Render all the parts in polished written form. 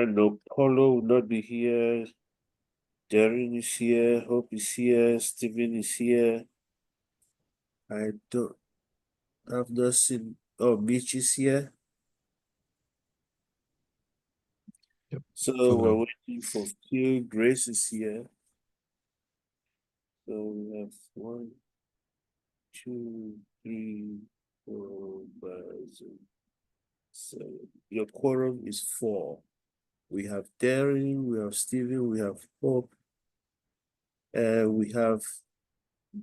No, Paulo will not be here. Darren is here. Hope is here. Stephen is here. I don't. I've not seen. Oh, Mitch is here. Yep. So Photo. we're waiting for Phil. Grace is here. So we have 1, 2, 3, 4, 5, 6, 7. Your quorum is 4. We have Darren, we have Stephen, we have Hope, and we have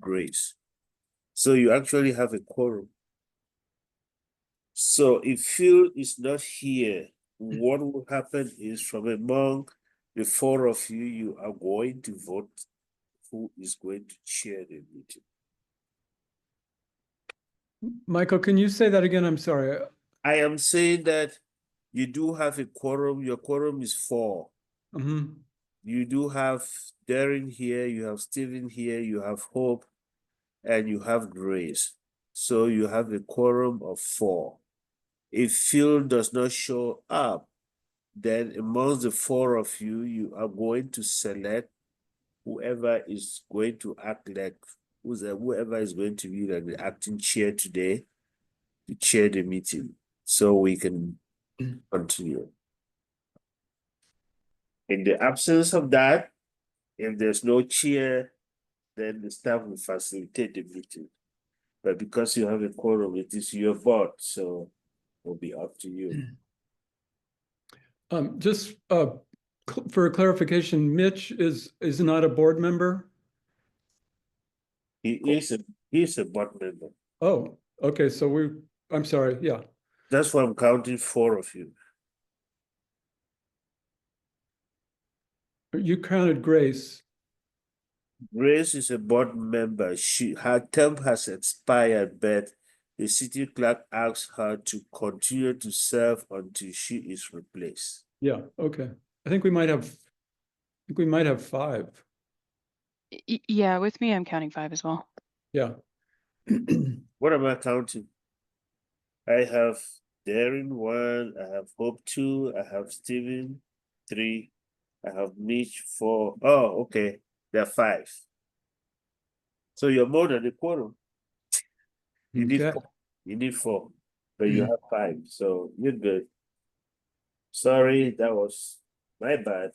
Grace. So you actually have a quorum. So if Phil is not here, what will happen is from among the 4 of you, you are going to vote who is going to chair the meeting. Michael, can you say that again? I'm sorry. I am saying that you do have a quorum. Your quorum is 4. Mhm. You do have Darren here, you have Stephen here, you have Hope, and you have Grace. So you have a quorum of 4. If Phil does not show up, then amongst the 4 of you, you are going to select whoever is going to act like, whoever is going to be like the acting chair today to chair the meeting so we can continue. In the absence of that, if there's no chair, then the staff will facilitate the meeting. But because you have a quorum, it is your vote, so it'll be up to you. Just for clarification, Mitch is not a board member? He is a board member. Oh, okay, so I'm sorry, yeah. That's why I'm counting 4 of you. You counted Grace. Grace is a board member. Her term has expired, but the city clerk asks her to continue to serve until she is replaced. Yeah, okay. I think we might have 5. Yeah, with me, I'm counting 5 as well. Yeah. What am I counting? I have Darren 1, I have Hope 2, I have Stephen 3, I have Mitch 4. Oh, okay. There are 5. So you're more than a quorum. You need Okay. 4. You need 4. But you have 5. So you're good. Sorry, that was my bad.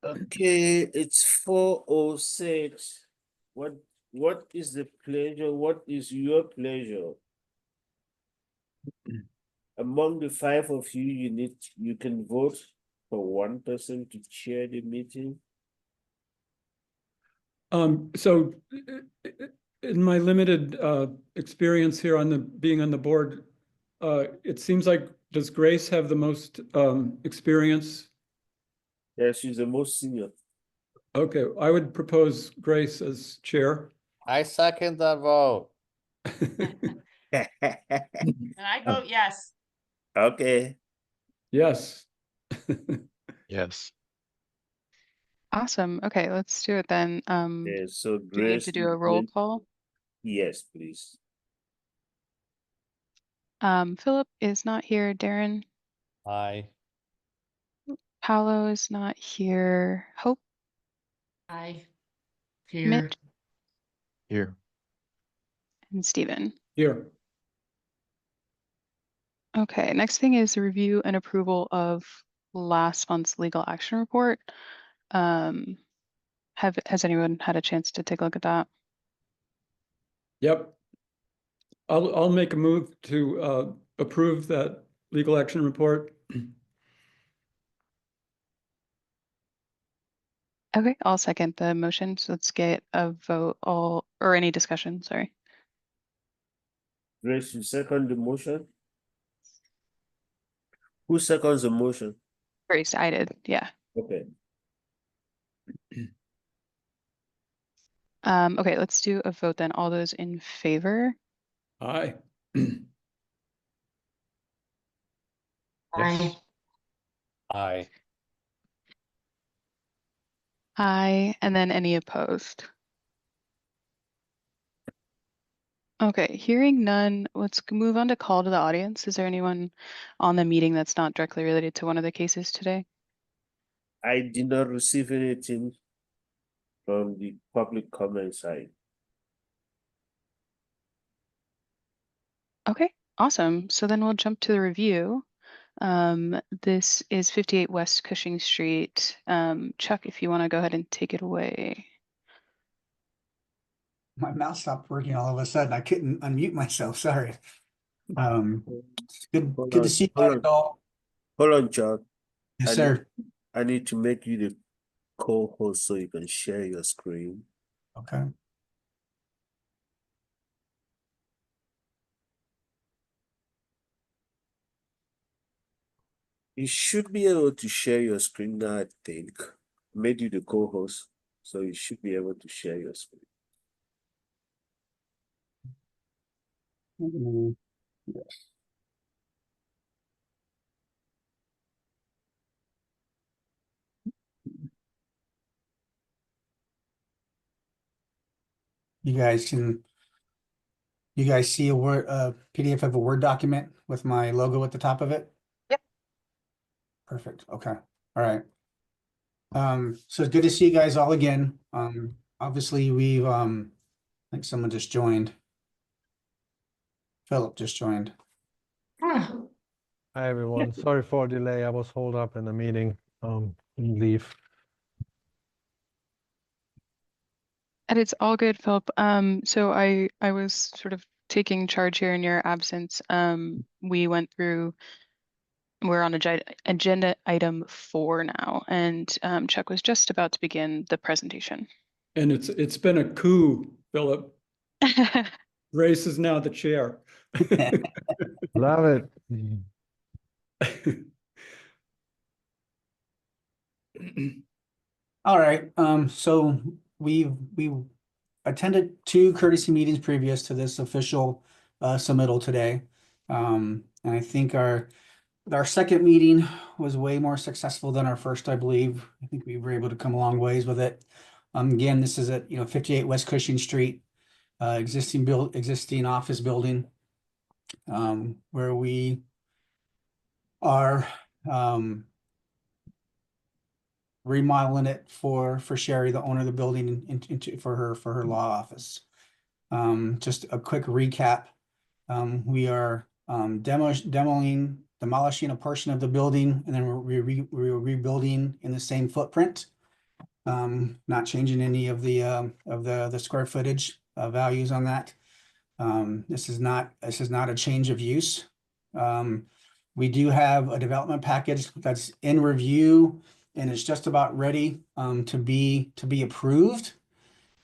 Okay, it's 4:06. What is the pleasure? What is your pleasure? Among the 5 of you, you can vote for one person to chair the meeting. So in my limited experience here being on the board, it seems like, does Grace have the most experience? Yeah, she's the most senior. Okay, I would propose Grace as chair. I second that vote. And I vote yes. Okay. Yes. Yes. Awesome. Okay, let's do it then. Yeah, so Do we need Grace. to do a roll call? Yes, please. Philip is not here. Darren, Aye. Paolo is not here. Hope, I Mitch, Here. and Stephen. Here. Okay, next thing is review and approval of last month's legal action report. Has anyone had a chance to take a look at that? Yep. I'll make a move to approve that legal action report. Okay, I'll second the motion. So let's get a vote or any discussion, sorry. Grace, you second the motion? Who seconds the motion? Grace, I did, yeah. Okay. Okay, let's do a vote then. All those in favor? Aye. I Aye. Aye, and then any opposed? Okay, hearing none, let's move on to call to the audience. Is there anyone on the meeting that's not directly related to one of the cases today? I did not receive anything from the public comment side. Okay, awesome. So then we'll jump to the review. This is 58 West Cushing Street. Chuck, if you want to go ahead and take it away. My mouse stopped working all of a sudden. I couldn't unmute myself. Sorry. Good Hold to on, see you hold guys on. all. Hold on, Chuck. Yes, I sir. I need to make you the co-host so you can share your screen. Okay. You should be able to share your screen now, I think. Made you the co-host, so you should be able to share your screen. Mm, You guys can, you guys see a Word, PDF of a Word document with my logo at the top of it? Yep. Perfect. Okay. All right. So it's good to see you guys all again. Obviously we've, I think someone just joined. Philip just joined. Ah, Hi, everyone. Sorry for a delay. I was holed up in a meeting. Leave. And it's all good, Philip. So I was sort of taking charge here in your absence. We went through, we're on agenda item 4 now, and Chuck was just about to begin the presentation. And it's been a coup, Philip. Grace is now the chair. Love it. All right, so we attended 2 courtesy meetings previous to this official submittal today. And I think our second meeting was way more successful than our first, I believe. I think we were able to come a long ways with it. Again, this is at 58 West Cushing Street, existing office building, where we are remodeling it for Sherry, the owner of the building, into for her law office. Just a quick recap. We are demolishing a portion of the building, and then we're rebuilding in the same footprint. Not changing any of the square footage values on that. This is not a change of use. We do have a development package that's in review, and it's just about ready to be approved.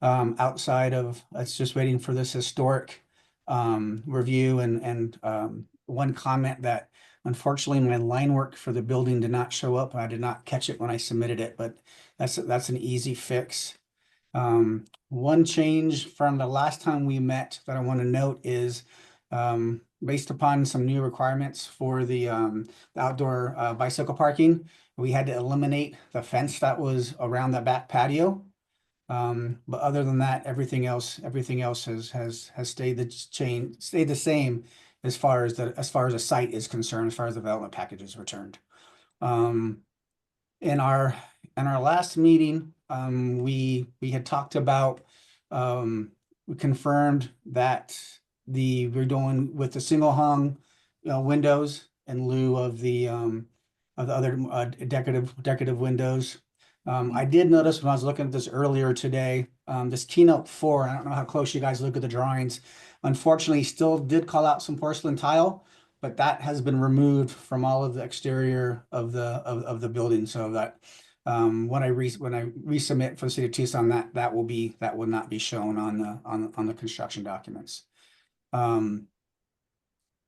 Outside of, it's just waiting for this historic review, and one comment that unfortunately my line work for the building did not show up. I did not catch it when I submitted it, but that's an easy fix. One change from the last time we met that I want to note is based upon some new requirements for the outdoor bicycle parking, we had to eliminate the fence that was around the back patio. But other than that, everything else has stayed the same as far as the site is concerned, as far as the development package is returned. In our last meeting, we had talked about, we confirmed that we're going with the single hung windows in lieu of the other decorative windows. I did notice when I was looking at this earlier today, this keynote 4, I don't know how close you guys look at the drawings. Unfortunately, still did call out some porcelain tile, but that has been removed from all of the exterior of the building, so that when I resubmit for the city of Tucson, that will not be shown on the construction documents.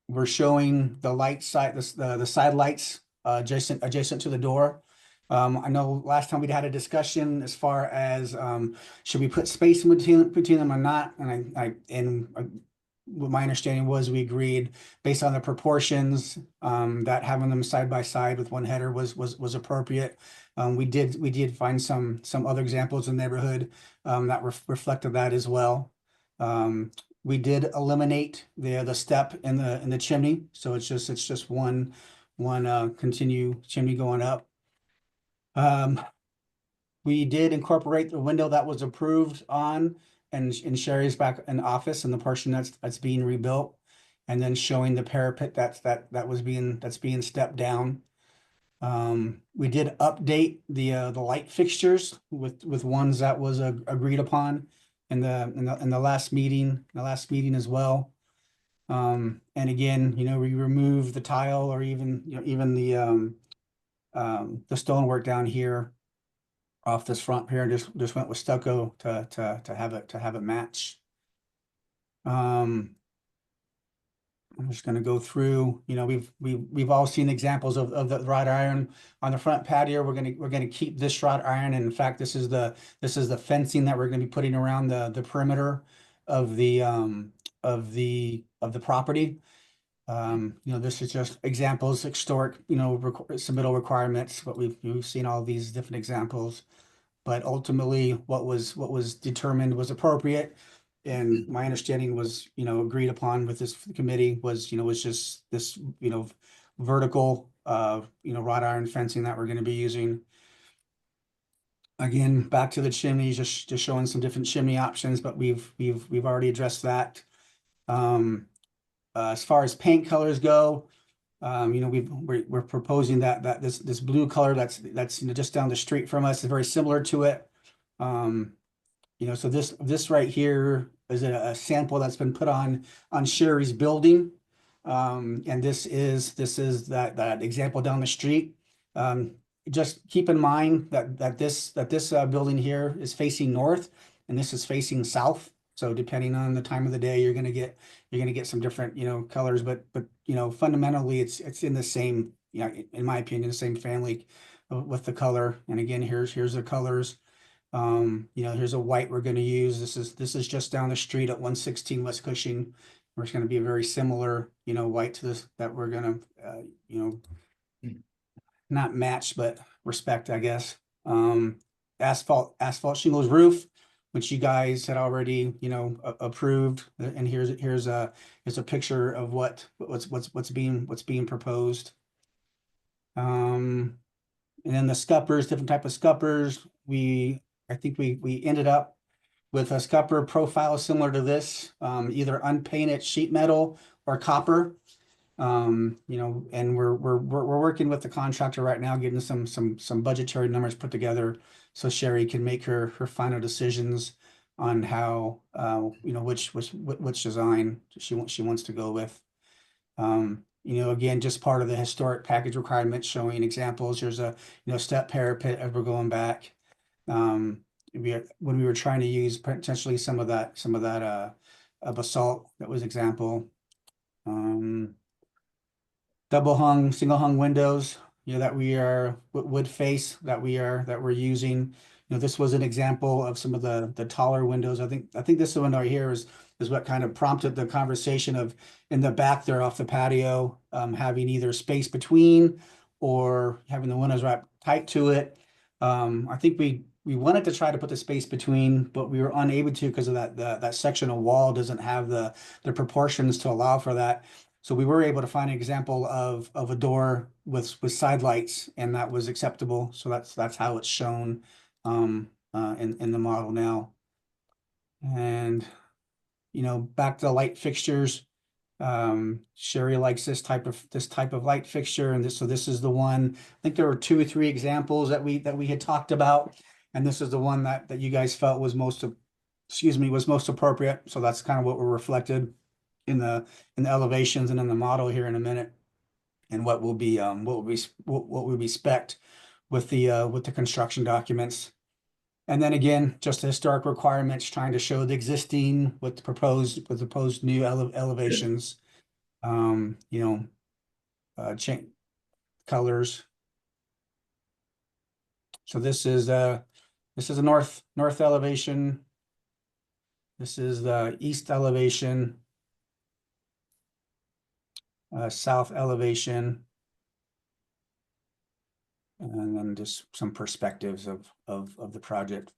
We're showing the light side, the side lights adjacent to the door. I know last time we had a discussion as far as should we put space in between them or not, and what my understanding was, we agreed based on the proportions that having them side by side with one header was appropriate. We did find some other examples in the neighborhood that reflected that as well. we did eliminate the step in the chimney, so it's just one continue chimney going up. We did incorporate the window that was approved on and in Sherry's back in office and the portion that's being rebuilt, and then showing the parapet that's being stepped down. We did update the light fixtures with ones that was agreed upon in the last meeting as well. And again, we removed the tile, or even the stonework down here off this front here, and just went with stucco to have it match. I'm just gonna go through, we've all seen examples of the wrought iron on the front patio. We're gonna keep this wrought iron, and in fact, this is the fencing that we're gonna be putting around the perimeter of the property. This is just examples, historic, submittal requirements, but we've seen all these different examples. But ultimately, what was determined was appropriate. And my understanding was, agreed upon with this committee was just this, vertical, wrought iron fencing that we're going to be using. Again, back to the chimneys, just showing some different chimney options, but we've already addressed that. As far as paint colors go, we're proposing that this blue color that's just down the street from us is very similar to it. So this right here is a sample that's been put on Sherry's building. And this is that example down the street. Just keep in mind that this building here is facing north and this is facing south. So depending on the time of the day, you're gonna get some different, colors, but fundamentally it's in the same, in my opinion, the same family with the color. And again, here's the colors. Here's a white we're gonna use. This is just down the street at 116 West Cushing. It's gonna be a very similar, white to this that we're gonna, not match, but respect, I guess. Asphalt shingles roof, which you guys had already, approved. And here's a picture of what's being proposed. And then the scuppers, different type of scuppers. I think we ended up with a scupper profile similar to this, either unpainted sheet metal or copper. And we're working with the contractor right now, getting some budgetary numbers put together so Sherry can make her final decisions on how, which design she wants to go with. Again, just part of the historic package requirements, showing examples. There's a step parapet as we're going back. When we were trying to use potentially some of that basalt, that was example. Double hung, single hung windows, that we are wood face that we're using. This was an example of some of the taller windows. I think this window right here is what kind of prompted the conversation of in the back there off the patio, having either space between or having the windows right tight to it. I think we wanted to try to put the space between, but we were unable to because of that section of wall doesn't have the proportions to allow for that. So we were able to find an example of a door with side lights, and that was acceptable. So that's how it's shown in the model now. And back to the light fixtures. Sherry likes this type of light fixture, and this is the one. I think there were 2 or 3 examples that we had talked about, and this is the one that you guys felt was most appropriate. So that's kind of what we're reflected in the elevations and in the model here in a minute, and what will be spec'd with the construction documents. And then again, just the historic requirements, trying to show the existing with the proposed new elevations. Change colors. So this is a north elevation. This is the east elevation. South elevation, and then just some perspectives of the project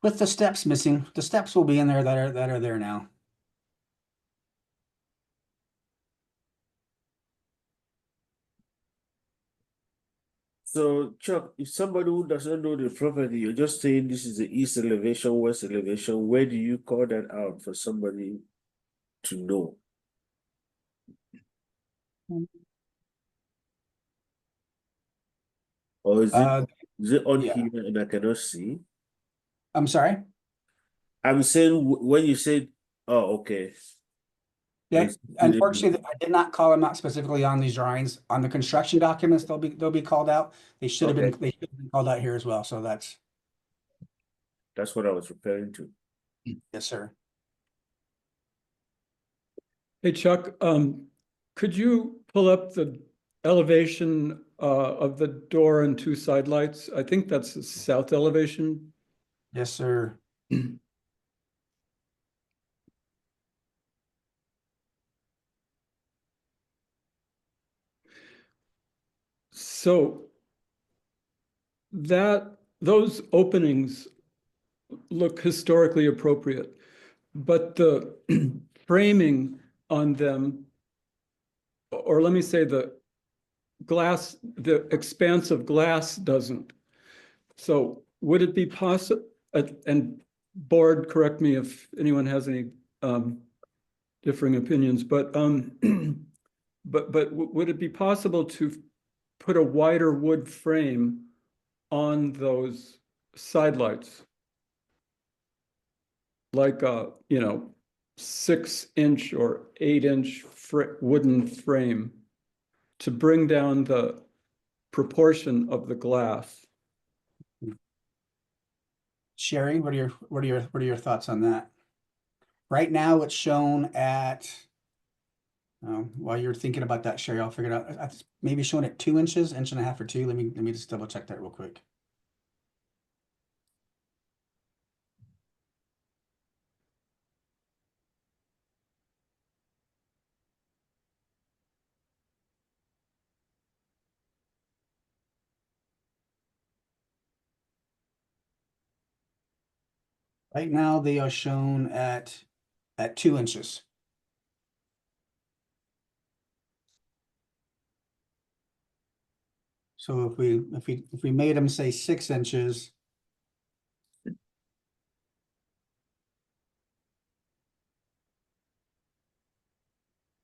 with the steps missing. The steps will be in there that are there now. So Chuck, if somebody who doesn't know the property, you're just saying this is the east elevation, west elevation, where do you call that out for somebody to know? Or is it on yeah. here and I cannot see? I'm sorry? I'm saying when you say, oh, okay. Yeah, I see it. unfortunately, I did not call them out specifically on these drawings. On the construction documents, they'll be called out. They should have been, Okay. they should have been called out here as well, so That's what I was referring to. yes, sir. Hey Chuck, could you pull up the elevation of the door and two side lights? I think that's the south elevation. Yes, sir. So those openings look historically appropriate, but the framing on them, or let me say the expanse of glass doesn't. So would it be possible, and board, correct me if anyone has any differing opinions, but would it be possible to put a wider wood frame on those side lights? Like a, 6-inch or 8-inch wooden frame to bring down the proportion of the glass. Sherry, what are your thoughts on that? Right now, it's shown at, while you're thinking about that, Sherry, I'll figure it out. It's maybe shown at 2 inches, 1.5 or 2. Let me just double check that real quick. Right now, they are shown at 2 inches. So if we made them say 6 inches,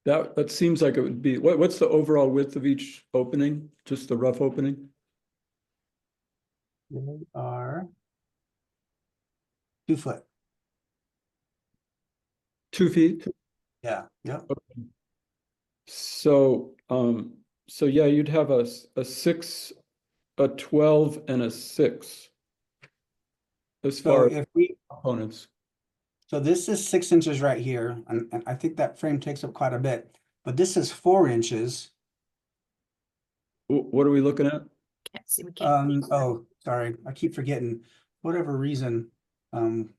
That seems like it would be, what's the overall width of each opening? Just the rough opening? they are 2 foot. 2 feet? Yeah, yep. So, so yeah, you'd have a 6, a 12 and a 6. As So far as if we, components. so this is 6 inches right here, and I think that frame takes up quite a bit, but this is 4 inches. What are we looking at? Can't see, we can't. Oh, sorry, I keep forgetting, whatever reason, let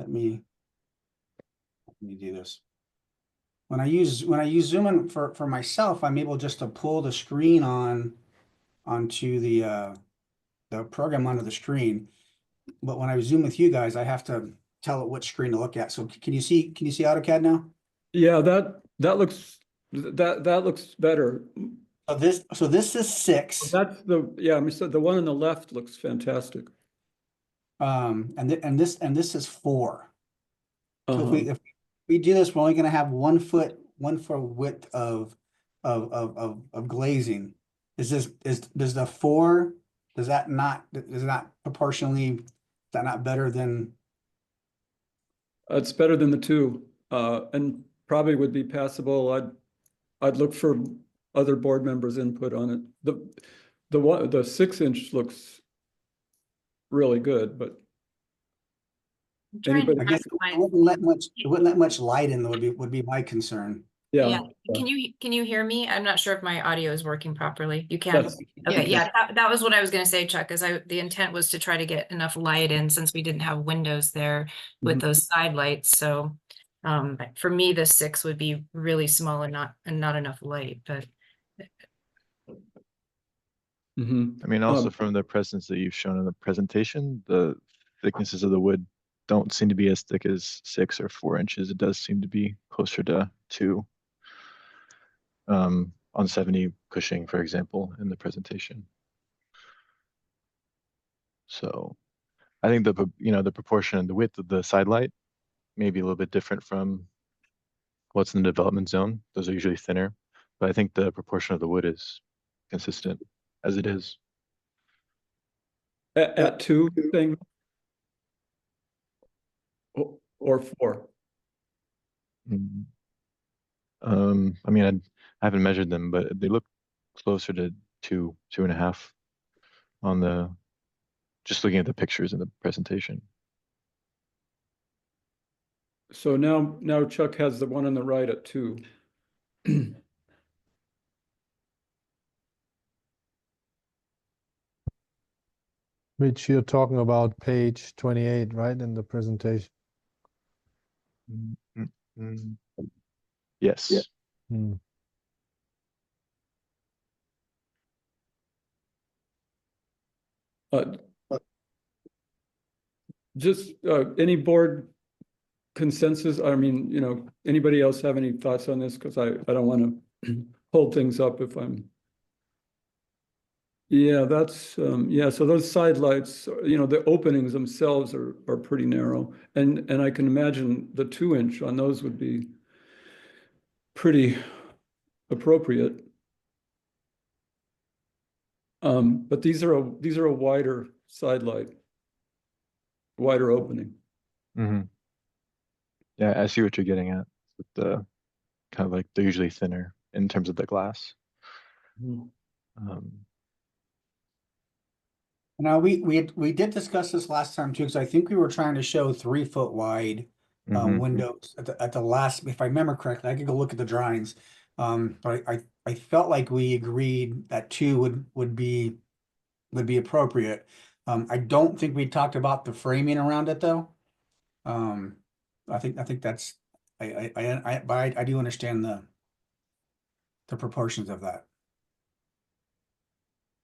me do this. When I use zoom in for myself, I'm able just to pull the screen onto the program onto the screen. But when I zoom with you guys, I have to tell it which screen to look at. So can you see AutoCAD now? Yeah, that looks better. So this is 6. That's the one on the left looks fantastic. And this is 4. So Uh-huh. if we do this, we're only going to have 1 foot width of glazing. Does the 4, is that not proportionally, is that not better than? It's better than the 2, and probably would be passable. I'd look for other board members' input on it. The 6-inch looks really good, but I'm trying anybody, to I guess find it wouldn't let much light in, would be my concern. yeah. Can you hear me? I'm not sure if my audio is working properly. You can? Yes. Okay, yeah, that was what I was gonna say, Chuck, is the intent was to try to get enough light in since we didn't have windows there with Mhm. those side lights, so. For me, the 6 would be really small and not enough light, but Mhm. I mean, also from the presence that you've shown in the presentation, the thicknesses of the wood don't seem to be as thick as 6 or 4 inches. It does seem to be closer to 2. on 70 Cushing, for example, in the presentation. So I think the proportion and the width of the side light may be a little bit different from what's in the development zone. Those are usually thinner, but I think the proportion of the wood is consistent as it is. At 2 thing? Or 4? Mm. I mean, I haven't measured them, but they look closer to 2.5 on just looking at the pictures in the presentation. So now Chuck has the one on the right at 2. Which you're talking about page 28, right, in the presentation? Mm, mm, mm. Yes. Hmm. Uh, Just any board consensus? I mean, anybody else have any thoughts on this? Because I don't want to hold things up if I'm. Yeah, that's, yeah, so those side lights, the openings themselves are pretty narrow. And I can imagine the 2-inch on those would be pretty appropriate. But these are a wider side light, wider opening. Mm-hmm. Yeah, I see what you're getting at with the kind of like they're usually thinner in terms of the glass. Mhm. Now, we did discuss this last time too, because I think we were trying to show 3-foot wide Mhm. windows at the last, if I remember correctly, I could go look at the drawings. But I felt like we agreed that 2 would be appropriate. I don't think we talked about the framing around it though. I think that's but I do understand the proportions of that.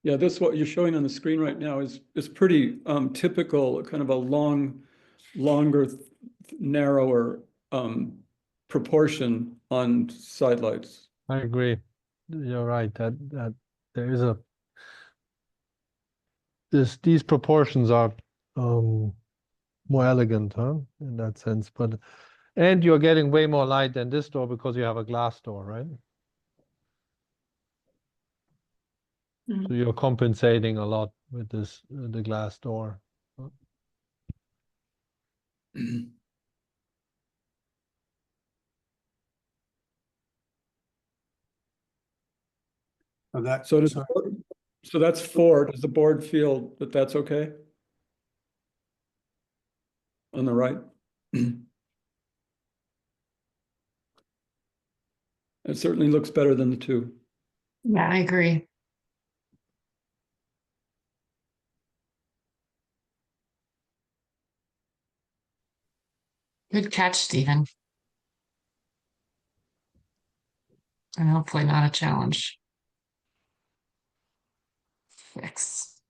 Yeah, this what you're showing on the screen right now is pretty typical, kind of a longer, narrower proportion on side lights. I agree. You're right that there is these proportions are more elegant, huh, in that sense. And you're getting way more light than this door because you have a glass door, right? So you're compensating a lot with the glass door. So that So that's 4. Does the board feel that that's okay? On the right? It certainly looks better than the 2. Yeah, I agree. Good catch, Stephen. And hopefully not a challenge. Fix.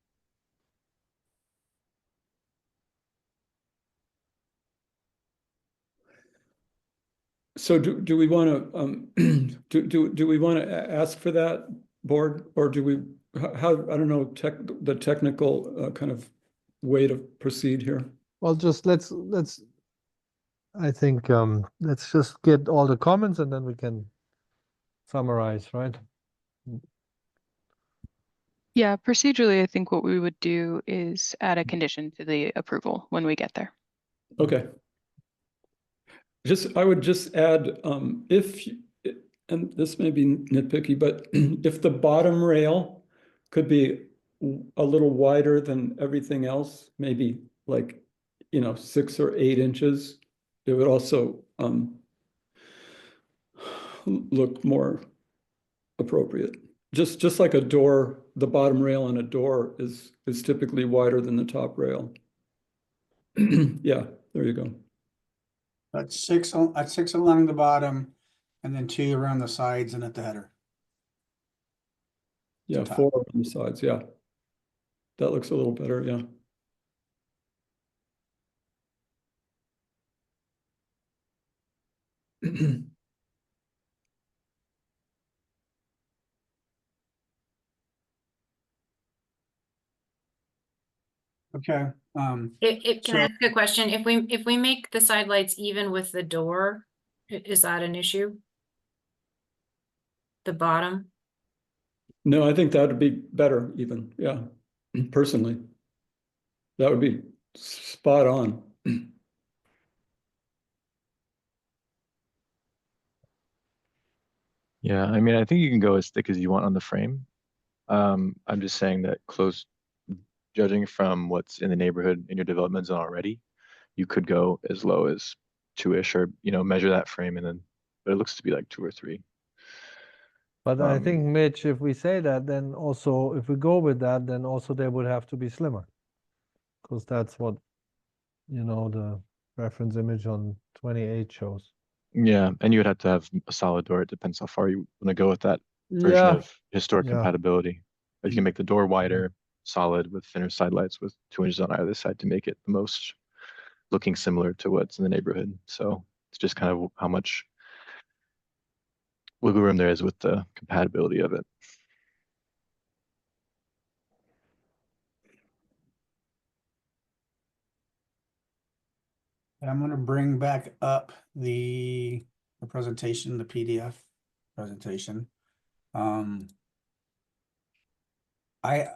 So do we want to do we want to ask for that, board, or do we how I don't know the technical kind of way to proceed here? Well, just let's I think let's just get all the comments and then we can summarize, right? Yeah, procedurally, I think what we would do is add a condition to the approval when we get there. Okay. I would just add if, and this may be nitpicky, but if the bottom rail could be a little wider than everything else, maybe like 6 or 8 inches, it would also look more appropriate. Just like a door, the bottom rail on a door is typically wider than the top rail. Yeah, there you go. That's 6 along the bottom, and then 2 around the sides and at the header. Yeah, top. 4 on the sides. Yeah, that looks a little better. Yeah. Okay, Can I So- ask a question? If we make the side lights even with the door, is that an issue? The bottom? No, I think that would be better even, yeah, personally. That would be spot on. Yeah, I mean, I think you can go as thick as you want on the frame. I'm just saying that judging from what's in the neighborhood in your development zone already, you could go as low as 2-ish or, measure that frame but it looks to be like 2 or 3. But I think, Um, Mitch, if we say that, then also, if we go with that, then also they would have to be slimmer. Because that's what, the reference image on 28 shows. Yeah, and you would have to have a solid door. It depends how far you want to go with that version Yeah, of historic yeah. compatibility. But you can make the door wider, solid with thinner side lights with 2 inches on either side to make it the most looking similar to what's in the neighborhood. So it's just kind of how much wiggle room there is with the compatibility of it. I'm gonna bring back up the presentation, the PDF presentation. I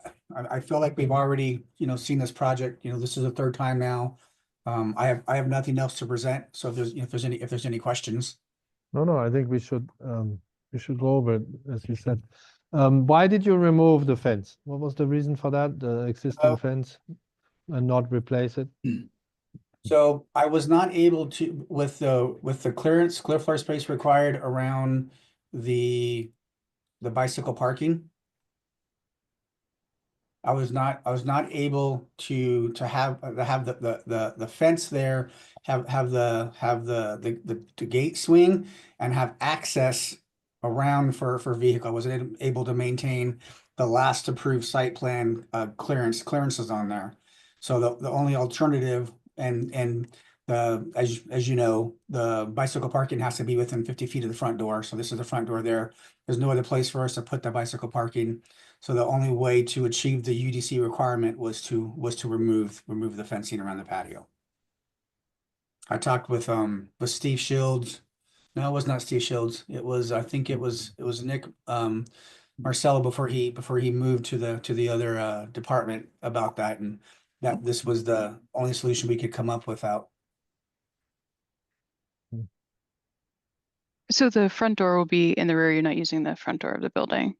I feel like we've already, seen this project, this is the third time now. I have nothing else to present, so if there's any questions. No, I think we should go over it, as you said. Why did you remove the fence? What was the reason for that, the existing fence, and not replace it? So I was not able to, with the clear floor space required around the bicycle parking. I was not able to have the fence there, have the gate swing and have access around for vehicle. I wasn't able to maintain the last approved site plan clearances on there. So the only alternative and as you know, the bicycle parking has to be within 50 feet of the front door. So this is the front door there. There's no other place for us to put the bicycle parking. So the only way to achieve the UDC requirement was to remove the fencing around the patio. I talked with Steve Shields. No, it was not Steve Shields. I think it was Nick Marcello before he moved to the other department about that, and that this was the only solution we could come up without. So the front door will be in the rear. You're not using the front door of the building.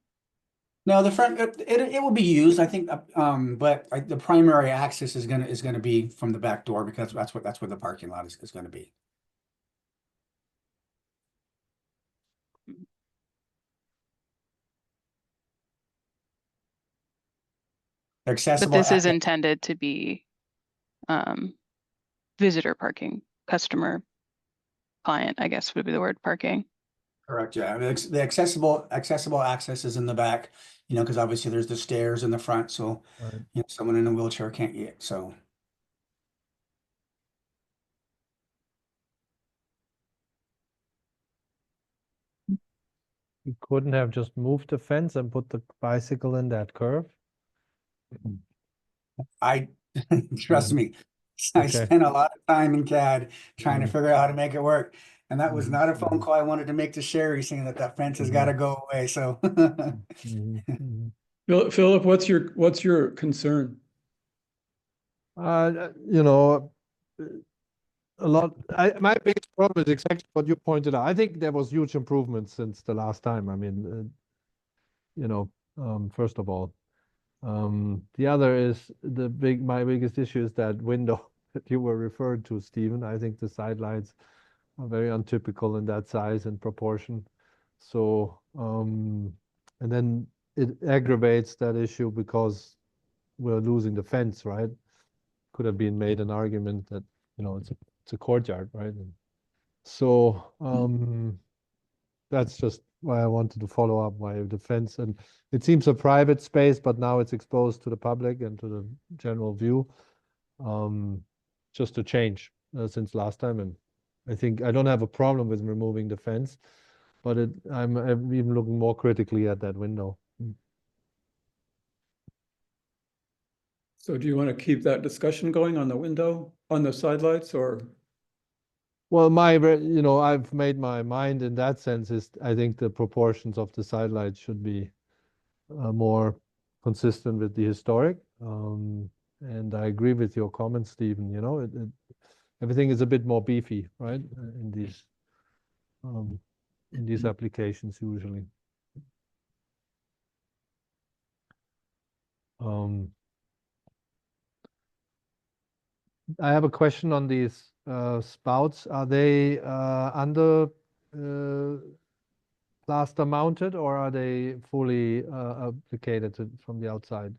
No, the front it will be used, I think, but the primary access is gonna be from the back door because that's where the parking lot is gonna be. But Accessible. this is intended to be visitor parking, customer, client, I guess would be the word parking. Correct, yeah. The accessible access is in the back, because obviously there's the stairs in the front, so Right. someone in a wheelchair can't get, so. You couldn't have just moved the fence and put the bicycle in that curve? I, trust me, I Okay. spent a lot of time in CAD trying to Mhm. figure out how to make it work. And that was Mhm. not a phone call I wanted to make to Sherry saying that fence has got to go away, so. Mhm. Mhm. Philip, what's your concern? You know, my biggest problem is exactly what you pointed out. I think there was huge improvement since the last time. I mean, first of all. The other is my biggest issue is that window that you were referring to, Stephen. I think the sidelights are very untypical in that size and proportion. So, and then it aggravates that issue because we're losing the fence, right? Could have been made an argument that, it's a courtyard, right? And so, that's just why I wanted to follow up my defense. And it seems a private space, but now it's exposed to the public and to the general view. Just a change since last time. And I think I don't have a problem with removing the fence, but I'm even looking more critically at that window. So do you want to keep that discussion going on the window, on the sidelights, or? Well, I've made my mind in that sense is I think the proportions of the sidelights should be more consistent with the historic. And I agree with your comments, Stephen, everything is a bit more beefy, right? In these applications usually. I have a question on these spouts. Are they under plaster mounted or are they fully applicated from the outside?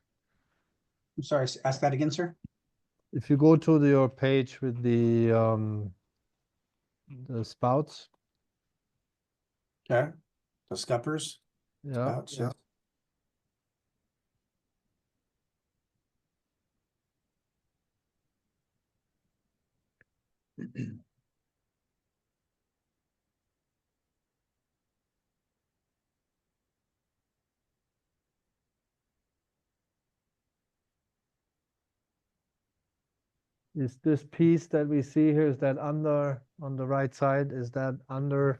I'm sorry, ask that again, sir. If you go to your page with the spouts, Okay, the scuppers. yeah, Spouts, yeah. Is this piece that we see here, is that under, on the right side, is that under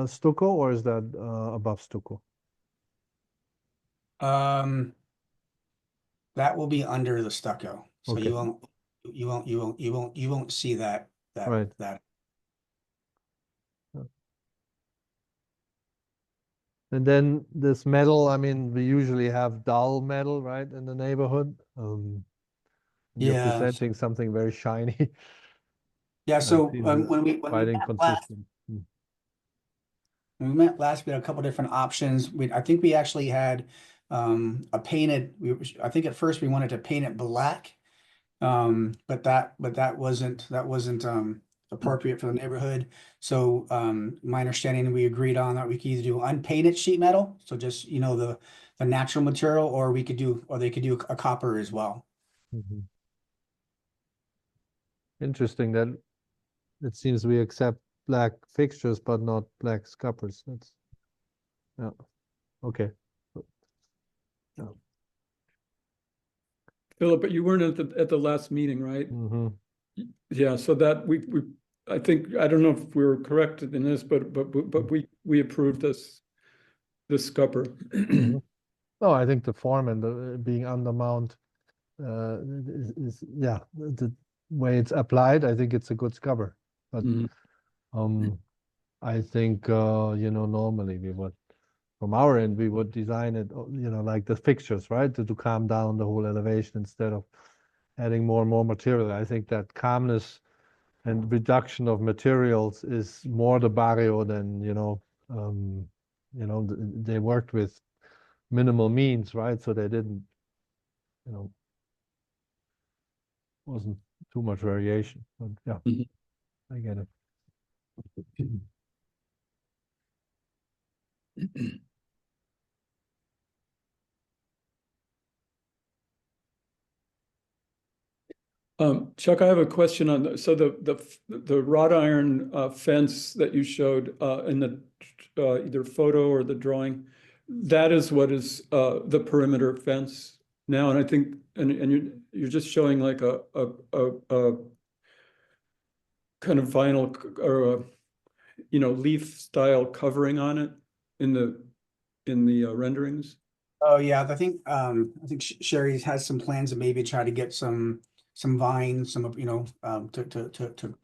stucco or is that above stucco? That will be under the stucco, so Okay. you won't see that, Right. that. And then this metal, I mean, we usually have dull metal, right, in the neighborhood. You're Yeah. presenting something very shiny. Yeah, so seems when we quite met last, inconsistent. when we met last, we had a couple different options. I think we actually had a painted, I think at first we wanted to paint it black. But that wasn't appropriate for the neighborhood. So my understanding, we agreed on that we could either do unpainted sheet metal, so just the natural material, or they could do a copper as well. Mhm. Interesting that it seems we accept black fixtures, but not black scuppers. That's, yeah, okay. Yeah. Philip, but you weren't at the last meeting, right? Mm-hmm. Yeah, so that I think, I don't know if we were correct in this, but we approved this scupper. Mm-hmm. No, I think the form and the being under mount yeah, the way it's applied, I think it's a good scupper. But Mhm. I think normally we would, from our end, we would design it, like the fixtures, right, to calm down the whole elevation instead of adding more and more material. I think that calmness and reduction of materials is more the Barrio than they worked with minimal means, right? So they didn't, wasn't too much variation. But yeah, Mhm. I get it. Chuck, I have a question on so the wrought iron fence that you showed in the either photo or the drawing, that is what is the perimeter fence now, and I think and you're just showing like a kind of vinyl or leaf style covering on it in the renderings. Oh yeah, I think Sherry has some plans to maybe try to get some vines, to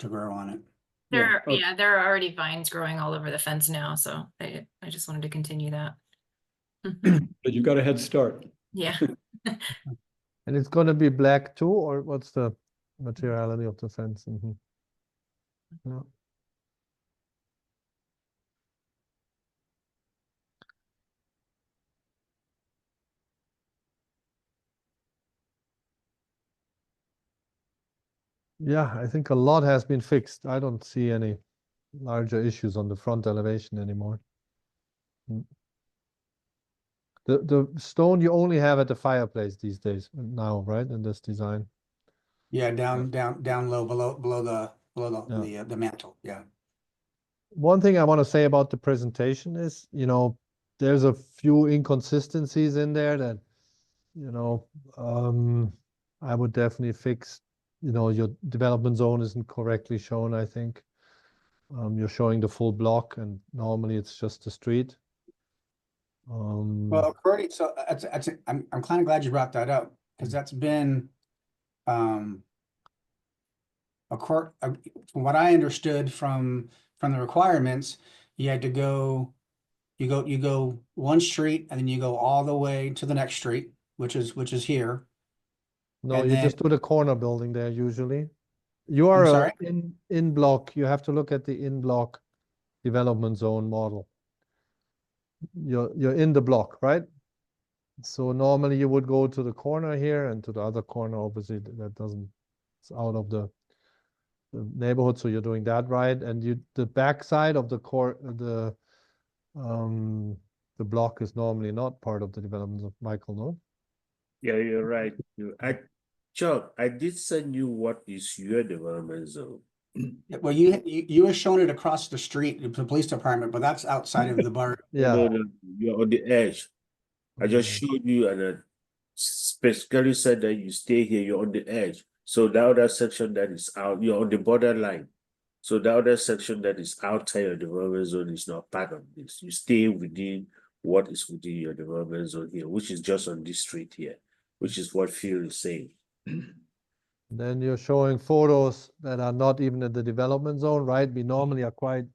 grow on it. There are already vines growing all over the fence now, so I just wanted to continue that. But you got a head start. Yeah. And it's going to be black too, or what's the materiality of the fence? Mm-hmm. Yeah. Yeah, I think a lot has been fixed. I don't see any larger issues on the front elevation anymore. The stone you only have at the fireplace these days now, right? In this design. Yeah, down low, below the mantle. Yeah. One thing I want to say about the presentation is, there's a few inconsistencies in there that you know, I would definitely fix, your development zone isn't correctly shown, I think. You're showing the full block and normally it's just the street. Well, according, so I'm kind of glad you brought that up, because that's been, from what I understood from the requirements, you had to go, you go one street and then you go all the way to the next street, which is here. No, And you then, just do the corner building there usually. You are I'm sorry? in block. You have to look at the in block development zone model. You're in the block, right? So normally you would go to the corner here and to the other corner. Obviously, that doesn't. It's out of the neighborhood, so you're doing that right. And the back side of the the block is normally not part of the development of Michael, no? Yeah, you're right. Chuck, I did send you what is your development zone. Well, you were showing it across the street, the police department, but that's outside of the bar. Yeah. No, you're on the edge. I just showed you and I specifically said that you stay here, you're on the edge. So the other section that is out, you're on the borderline. So the other section that is outside your development zone is not part of this. You stay within what is within your development zone here, which is just on this street here, which is what Phil is saying. Then you're showing photos that are not even in the development zone, right? We normally are quite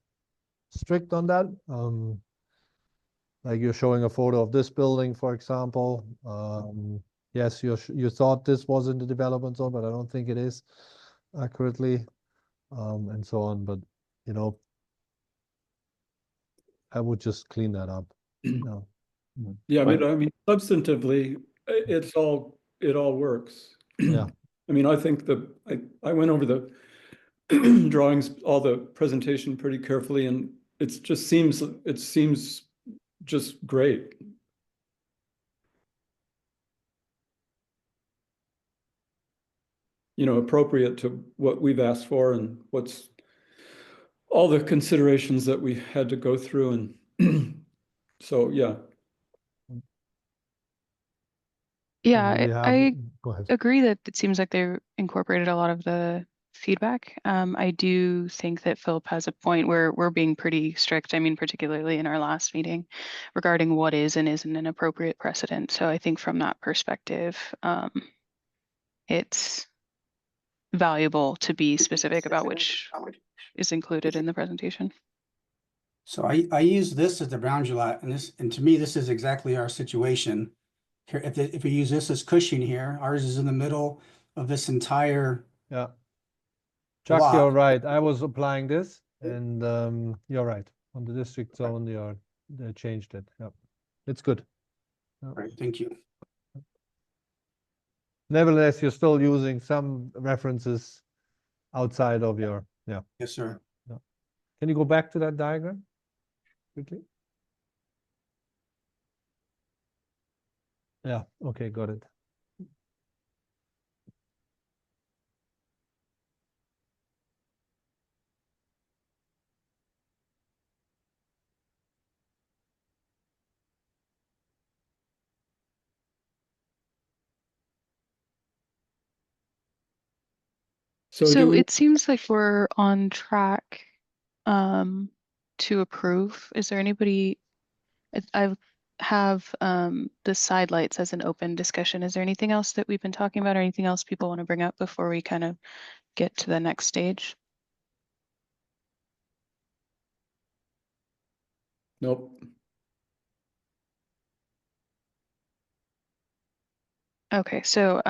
strict on that. Like you're showing a photo of this building, for example. Yes, you thought this was in the development zone, but I don't think it is accurately, and so on. But I would just clean that up. No. Yeah, I mean, substantively, it all works. Yeah. I mean, I think I went over the drawings, all the presentation pretty carefully, and it seems just great. Appropriate to what we've asked for and what's all the considerations that we had to go through. And so, yeah. Yeah, I Go ahead. agree that it seems like they incorporated a lot of the feedback. I do think that Philip has a point where we're being pretty strict. I mean, particularly in our last meeting regarding what is and isn't an appropriate precedent. So I think from that perspective, it's valuable to be specific about which is included in the presentation. So I use this as the boundary lot, and to me, this is exactly our situation. Here, if we use this as Cushing here, ours is in the middle of this entire Yeah. Chuck, block. you're right. I was applying this, and you're right. On the district zone, they changed it. Yeah, it's good. Yeah. Right, thank you. Nevertheless, you're still using some references outside of your, yeah. Yes, sir. Can you go back to that diagram quickly? Yeah, okay, got it. So it seems like we're on track to approve. Is there anybody? I have the side lights as an open discussion. Is there anything else that we've been talking about or anything else people want to bring up before we kind of get to the next stage? Nope. Okay, so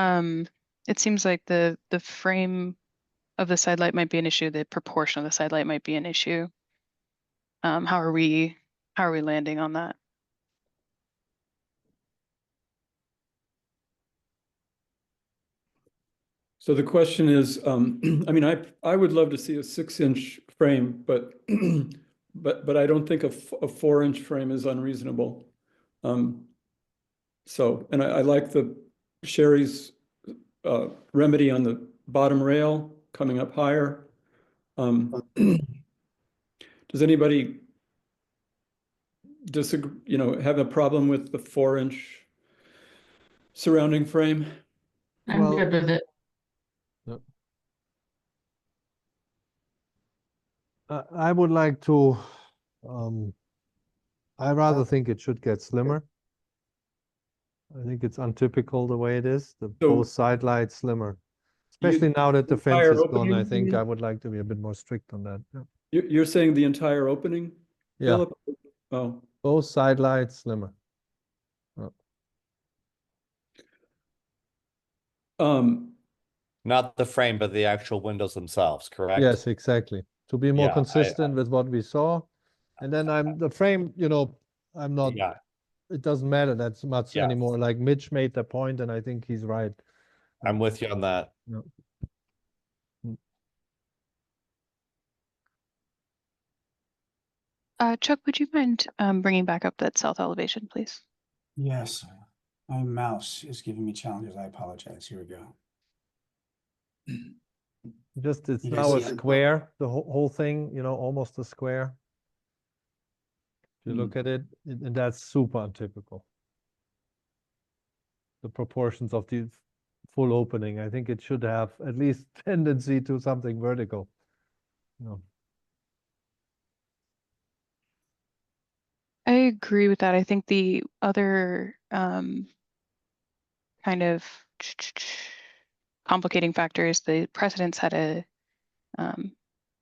it seems like the frame of the side light might be an issue, the proportion of the side light might be an issue. How are we landing on that? So the question is, I mean, I would love to see a 6-inch frame, but but I don't think a 4-inch frame is unreasonable. So, and I like the Sherry's remedy on the bottom rail coming up higher. Does anybody disagree, have a problem with the 4-inch surrounding frame. I'm Well- good with it. I would like to, I rather think it should get slimmer. I think it's untypical the way it is, the So- both side lights slimmer. Especially now that the fence entire is gone, I opening, you think mean? I would like to be a bit more strict on that. Yeah. You're saying the entire opening, Yeah, Philip? Oh, both side lights slimmer. Not the frame, but the actual windows themselves, correct? Yes, exactly. To be more Yeah, consistent with what we saw. And then the frame, I'm not, Yeah, it doesn't matter that much Yeah. anymore. Like Mitch made the point and I think he's right. I'm with you on that. Chuck, would you mind bringing back up that south elevation, please? Yes, my mouse is giving me challenges. I apologize. Here we go. Just it's You guys now a see it? square, the whole thing, almost a square. If you Hmm. look at it, and that's super untypical. The proportions of the full opening, I think it should have at least tendency to something vertical. No. I agree with that. I think the other kind of complicating factor is the precedents had a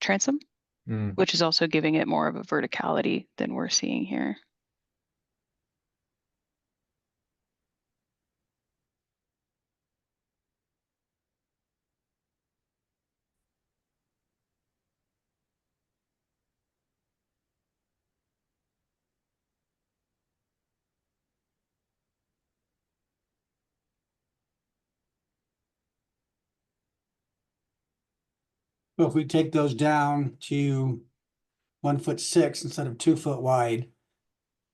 transom, which is also giving it more of a verticality than we're seeing here. So if we take those down to 1'6" instead of 2 foot wide,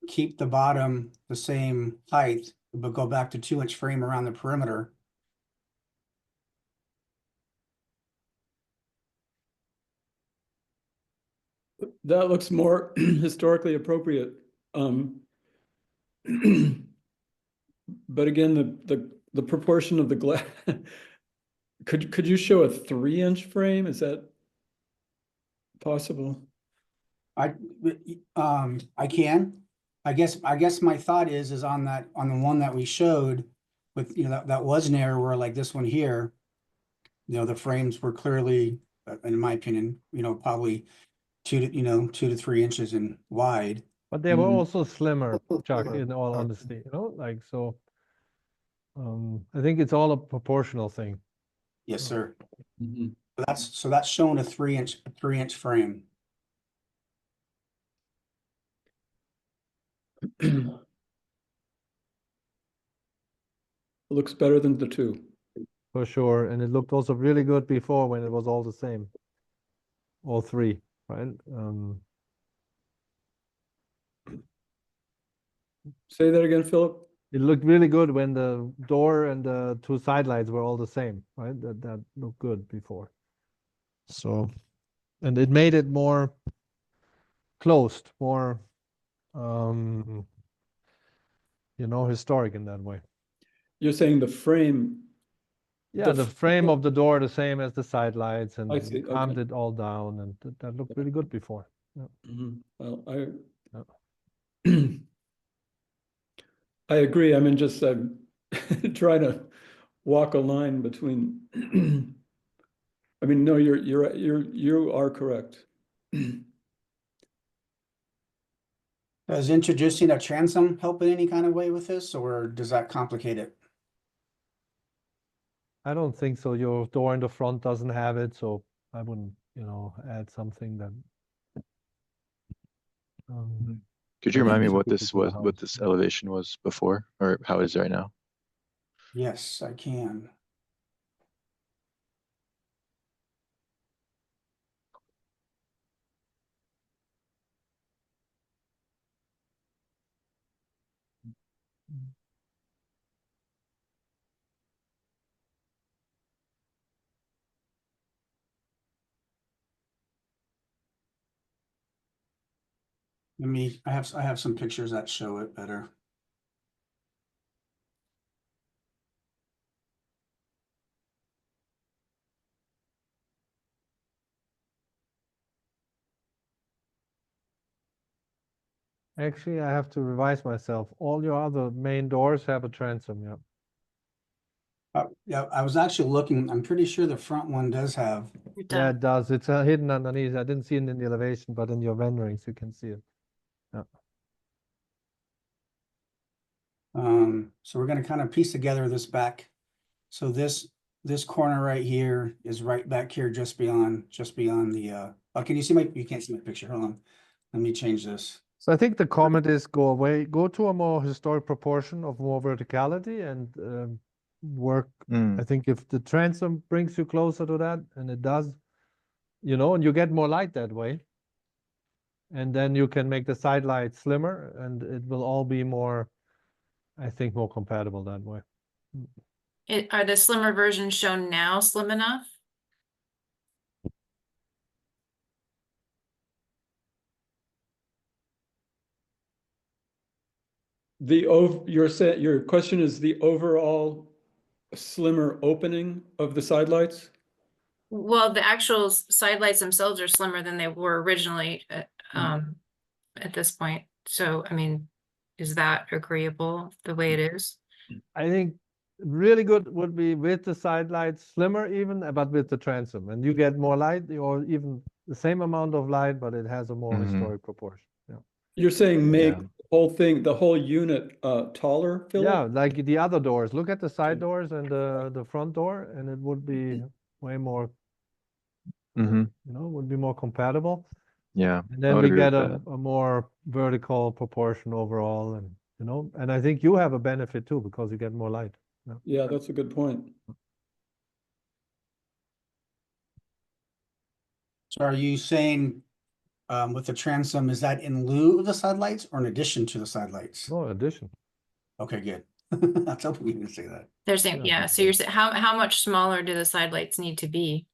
keep the bottom the same height, but go back to 2-inch frame around the perimeter. That looks more historically appropriate. But again, the proportion of the glass, could you show a 3-inch frame? Is that possible? I can. I guess my thought is on the one that we showed with, that was narrower like this one here. The frames were clearly, in my opinion, probably 2 to 3 inches in wide. But they were Mhm. also slimmer, Chuck, in all honesty, like so. I think it's all a proportional thing. Yes, sir. Mhm. That's showing a 3-inch frame. Looks better than the 2. For sure, and it looked also really good before when it was all the same. All three, right? Say that again, Philip? It looked really good when the door and the two sidelights were all the same, right? That looked good before. So, and it made it more closed, more, historic in that way. You're saying the frame, Yeah, the f- frame of the door the same as the sidelights, and I see, you calmed okay. it all down, and that looked really good before. Mhm. Well, Yeah. I agree. I mean, just trying to walk a line between. I mean, no, you are correct. Does introducing a transom help in any kind of way with this, or does that complicate it? I don't think so. Your door in the front doesn't have it, so I wouldn't, add something that. Could you That's remind me what specific this to the was, what house. this elevation was before, or how it is right now? Yes, I can. I have some pictures that show it better. Actually, I have to revise myself. All your other main doors have a transom, yeah. Yeah, I was actually looking, I'm pretty sure the front one does have, It Yeah, does. it does. It's hidden underneath. I didn't see it in the elevation, but in your renderings, you can see it. so we're gonna kind of piece together this back. So this corner right here is right back here, just beyond the, oh, can you see you can't see my picture, hold on. Let me change this. So I think the comment is go to a more historic proportion of more verticality and work. I think if the transom brings you closer to that, and it does, and you get more light that way. And then you can make the side lights slimmer and it will all be more, I think, more compatible that way. Are the slimmer versions shown now slim enough? Your question is the overall slimmer opening of the side lights? Well, the actual side lights themselves are slimmer than they were originally at this point. So, I mean, is that agreeable the way it is? I think really good would be with the side lights slimmer even, but with the transom, and you get more light or even the same amount of light, but it has a more historic proportion. Yeah. You're saying make Yeah. the whole thing, the whole unit taller, Philip? Yeah, like the other doors. Look at the side doors and the front door, and it would be way more, would be more compatible. Yeah, And I then would we agree with get that. a more vertical proportion overall, and and I think you have a benefit too because you get more light. Yeah, that's a good point. So are you saying, with the transom, is that in lieu of the side lights or in addition to the side lights? No addition. Okay, good. I was hoping you were gonna say that. They're saying, Yeah. yeah, so you're saying, how much smaller do the side lights need to be?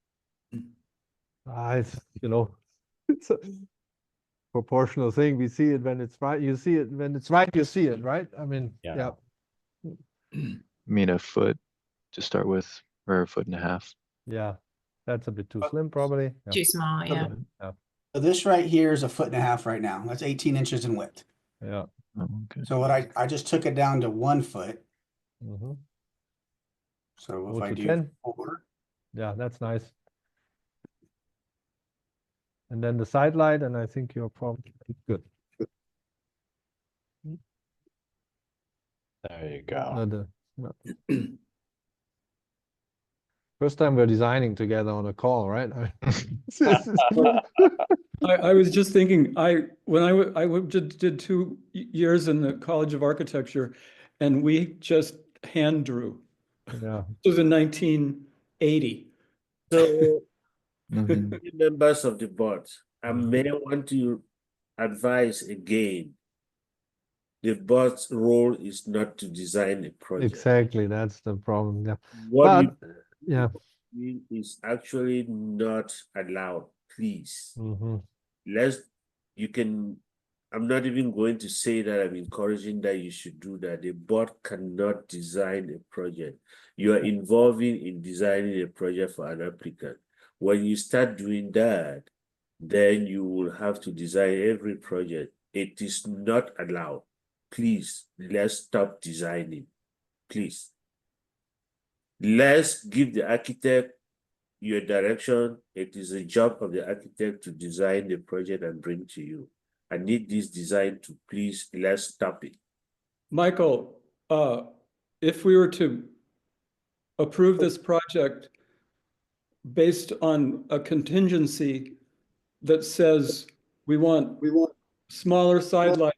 It's it's a proportional thing. We see it when it's right. You see it when it's right. You see it, right? I mean, Yeah. I mean, a foot to start with, or a foot and a half. yeah. That's a bit too slim, probably. Yeah. Too small, yeah. Yeah. So this right here is a foot and a half right now. That's 18 inches in width. Yeah. Oh, okay. So what I just took it down to 1 foot. Mm-hmm. So Go if I to do 10. 4, Yeah, that's nice. And then the side light, and I think you're probably good. There you go. No. First time we're designing together on a call, right? I was just thinking, when I did 2 years in the College of Architecture, and we just hand drew. Yeah. This was in 1980. So, Mhm. members of the board, I may want to advise again. The board's role is not to design a project. Exactly, that's the problem. Yeah. What you But yeah. is actually not allowed, please. Mm-hmm. I'm not even going to say that I'm encouraging that you should do that. The board cannot design a project. You are involving in designing a project for an applicant. When you start doing that, then you will have to design every project. It is not allowed. Please, let's stop designing. Please. Let's give the architect your direction. It is the job of the architect to design the project and bring to you. I need this design to please, let's stop it. Michael, if we were to approve this project based on a contingency that says we want smaller side lights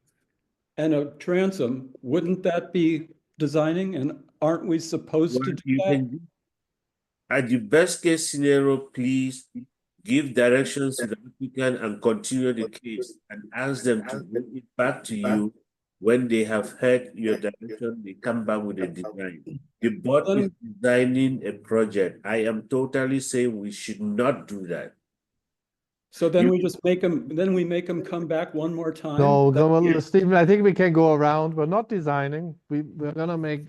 and a transom, wouldn't that be designing? And aren't we supposed to do that? At the best case scenario, please give directions to the applicant and continue the case and ask them to bring it back to you. When they have heard your direction, they come back with a design. The board is designing a project. I am totally saying we should not do that. So then we just make them come back one more time? No, well, Stephen, I think we can go around. We're not designing. We're gonna make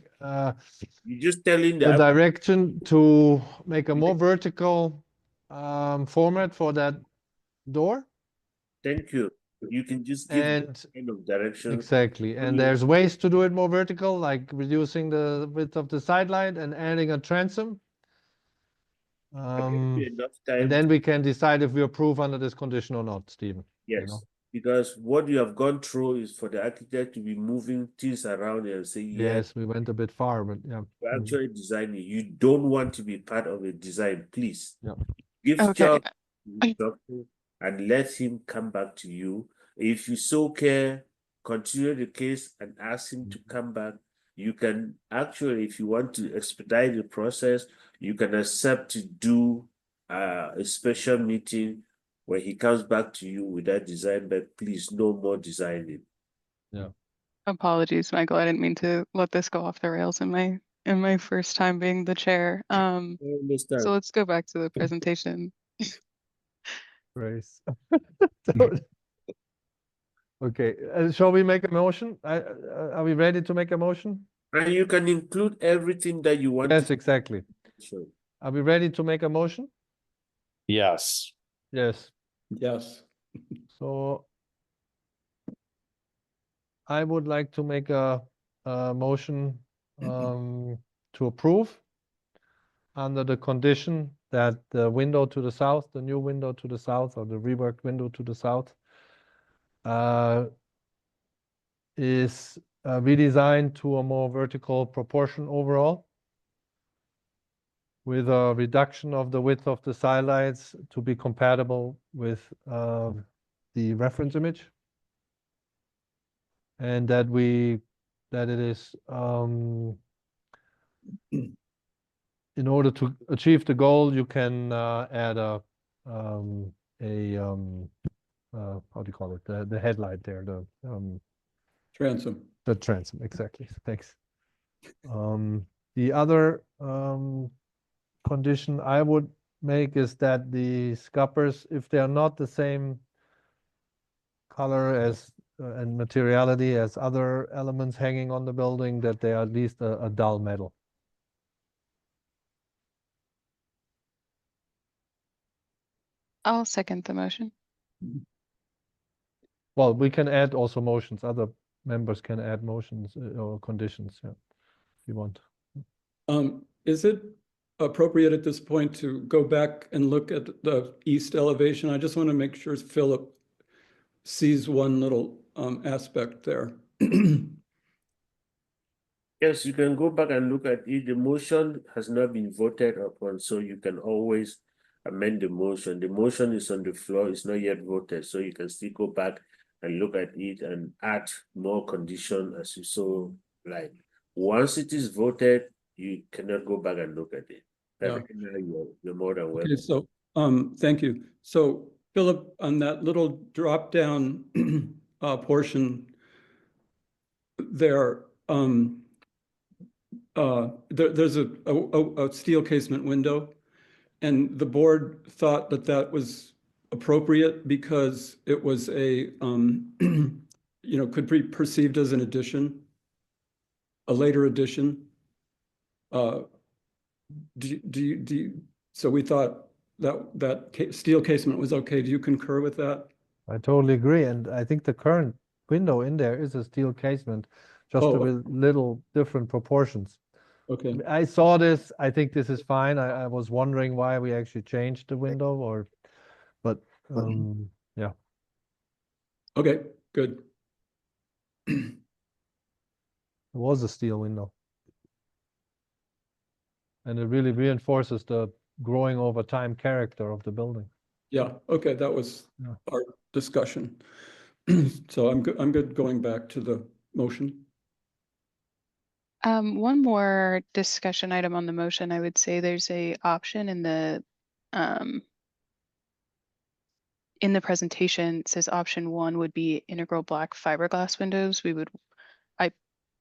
You're just telling the the direction to make a more vertical format for that door. Thank you. You can just give And kind of direction. exactly, and you- there's ways to do it more vertical, like reducing the width of the sidelight and adding a transom. I gave you enough time. And then we can decide if we approve under this condition or not, Stephen. you Yes, know? because what you have gone through is for the architect to be moving things around and say, yes, Yes, we went a bit far, but yeah. you're actually designing. You don't want to be part of a design, please. Yeah. Give Okay. Charles instruction and let him come back to you. If you so care, continue the case and ask him to come back. You can actually, if you want to expedite the process, you can accept to do a special meeting where he comes back to you with that design, but please no more designing. Apologies, Michael. I didn't mean to let this go off the rails in my first time being the chair. I understand. So let's go back to the presentation. Grace. Okay, shall we make a motion? Are we ready to make a motion? And you can include everything that you want. Yes, exactly. Sure. Are we ready to make a motion? Yes. Yes. Yes. So I would like to make a motion to approve under the condition that the window to the south, the new window to the south, or the reworked window to the south, is redesigned to a more vertical proportion overall, with a reduction of the width of the sidelights to be compatible with the reference image. And that it is in order to achieve the goal, you can add a how do you call it? The headlight there, Transom. the transom, exactly. Thanks. The other condition I would make is that the scuppers, if they are not the same color as and materiality as other elements hanging on the building, that they are at least a dull metal. I'll second the motion. Well, we can add also motions. Other members can add motions or conditions, yeah, if you want. Is it appropriate at this point to go back and look at the east elevation? I just want to make sure Philip sees one little aspect there. Yes, you can go back and look at it. The motion has not been voted upon, so you can always amend the motion. The motion is on the floor, it's not yet voted, so you can still go back and look at it and add more condition as you so like. Once it is voted, you cannot go back and look at it. Yeah. You're more than welcome. Okay, so thank you. So Philip, on that little drop down portion there, there's a steel casement window, and the board thought that that was appropriate because it was a could be perceived as an addition, a later addition. So we thought that steel casement was okay. Do you concur with that? I totally agree, and I think the current window in there is a steel casement, just Oh. with little different proportions. Okay. I saw this, I think this is fine. I was wondering why we actually changed the window but yeah. Okay, good. It was a steel window. And it really reinforces the growing over time character of the building. Yeah, okay, that was Yeah. our discussion. So I'm good going back to the motion. One more discussion item on the motion. I would say there's a option in the presentation. It says option 1 would be integral black fiberglass windows. I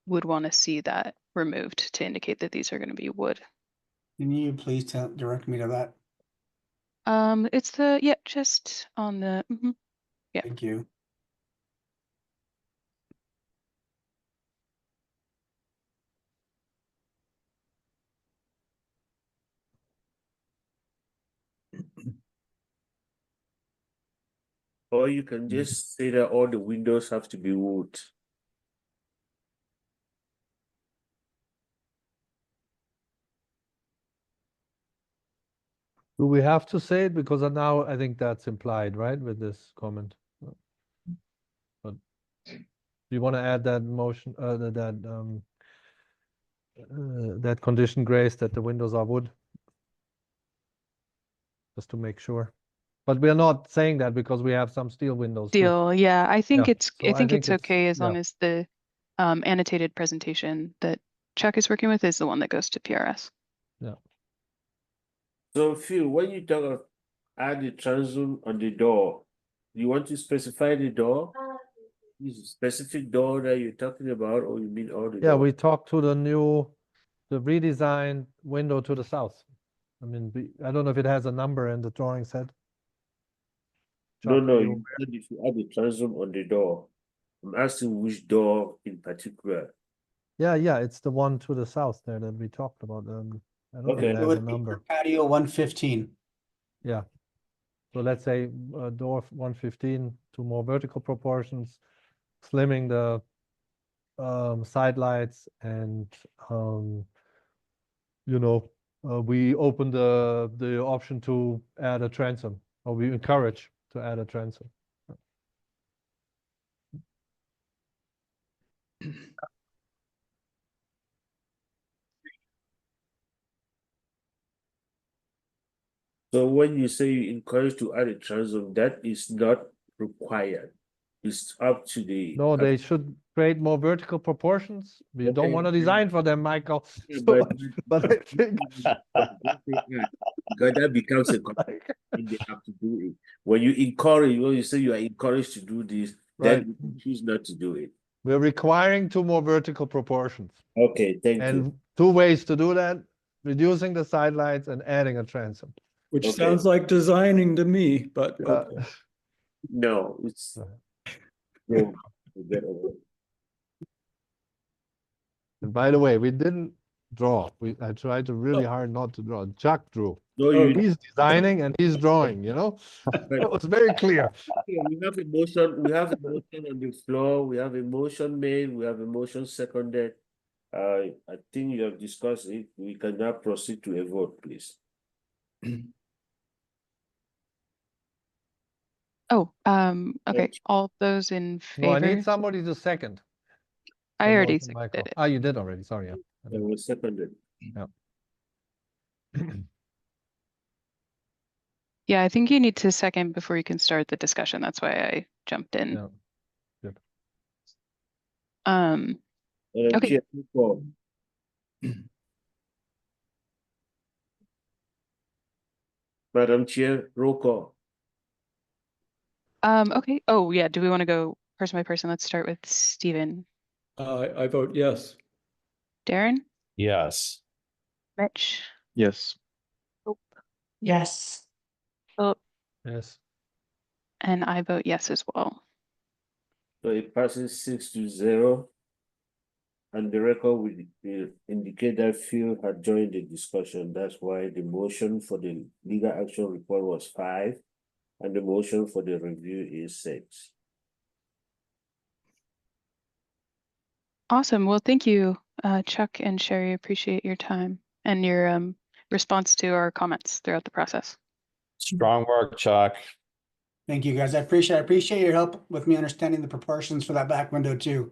would want to see that removed to indicate that these are going to be wood. Can you please direct me to that? It's just on the Yeah. Thank you. Or you can just say that all the windows have to be wood. Do we have to say it? Because now I think that's implied, right, with this comment. But do you want to add that motion, that condition, Grace, that the windows are wood? Just to make sure. But we're not saying that because we have some steel windows too. Deal, yeah, I think Yeah, it's, so I think it's okay as long yeah. as the annotated presentation that Chuck is working with is the one that goes to PRS. So Phil, when you talk of add the transom on the door, you want to specify the door? Is it a specific door that you're talking about, or you mean all the Yeah, doors? we talked to the redesigned window to the south. I mean, I don't know if it has a number in the drawing set. No, Chuck, no, are you you said if you add the transom on the door. I'm asking which door in particular. Yeah, it's the one to the south there that we talked about. I don't know if Okay. it It has a would be number. for patio 115. Yeah. So let's say door 115 to more vertical proportions, slimming the side lights, and we open the option to add a transom, or we encourage to add a transom. So when you say you encourage to add a transom, that is not required. It's up to the. No, they should create more vertical proportions. We don't Okay. want to design for them, Michael. Yeah, So, but I think because that becomes a condition they have to do it. When you say you are encouraged to do this, right, then you choose not to do it. we're requiring two more vertical proportions. Okay, thank you. And two ways to do that: reducing the side lights and adding a transom. Which Okay. sounds like designing to me, but okay. No, it's no, forget about it. And by the way, we didn't draw. I tried really hard not to draw. Chuck drew. No, He's designing and he's drawing, It was very clear. we have a motion. We have a motion on the floor. We have a motion made. We have a motion seconded. I think you have discussed it. We can now proceed to a vote, please. Oh, okay, Right. all those in No, I favor? need somebody to second. I the already motion, Michael. seconded it. Ah, you did already. Sorry. Yeah. It was seconded. Yeah, I think you need to second before you can start the discussion. That's why I jumped in. Yeah. Good. Madam Okay. Chair, roll call. Madam Chair, roll call. Okay. Oh, yeah. Do we want to go person by person? Let's start with Stephen. I vote yes. Darren, Yes. Mitch, Yes. Yes. Philip, Yes. and I vote yes as well. So it passes 6-0. And the record will indicate that Phil had joined the discussion. That's why the motion for the legal action report was 5, and the motion for the review is 6. Awesome. Well, thank you, Chuck and Sherry. Appreciate your time and your response to our comments throughout the process. Strong work, Chuck. Thank you, guys. I appreciate your help with me understanding the proportions for that back window too.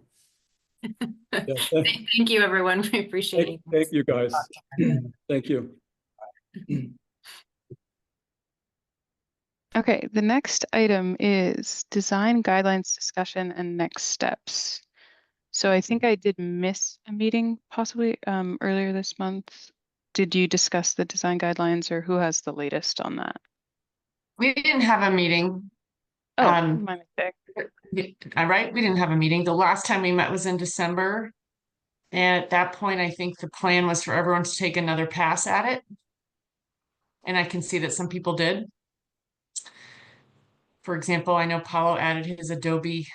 Yeah, Thank you, everyone. We appreciate it. thank you, guys. Thank you. Okay, the next item is design guidelines discussion and next steps. So I think I did miss a meeting possibly earlier this month. Did you discuss the design guidelines, or who has the latest on that? We didn't have a meeting. Oh, my mistake. Right? We didn't have a meeting. The last time we met was in December. And at that point, I think the plan was for everyone to take another pass at it. And I can see that some people did. For example, I know Paulo added his Adobe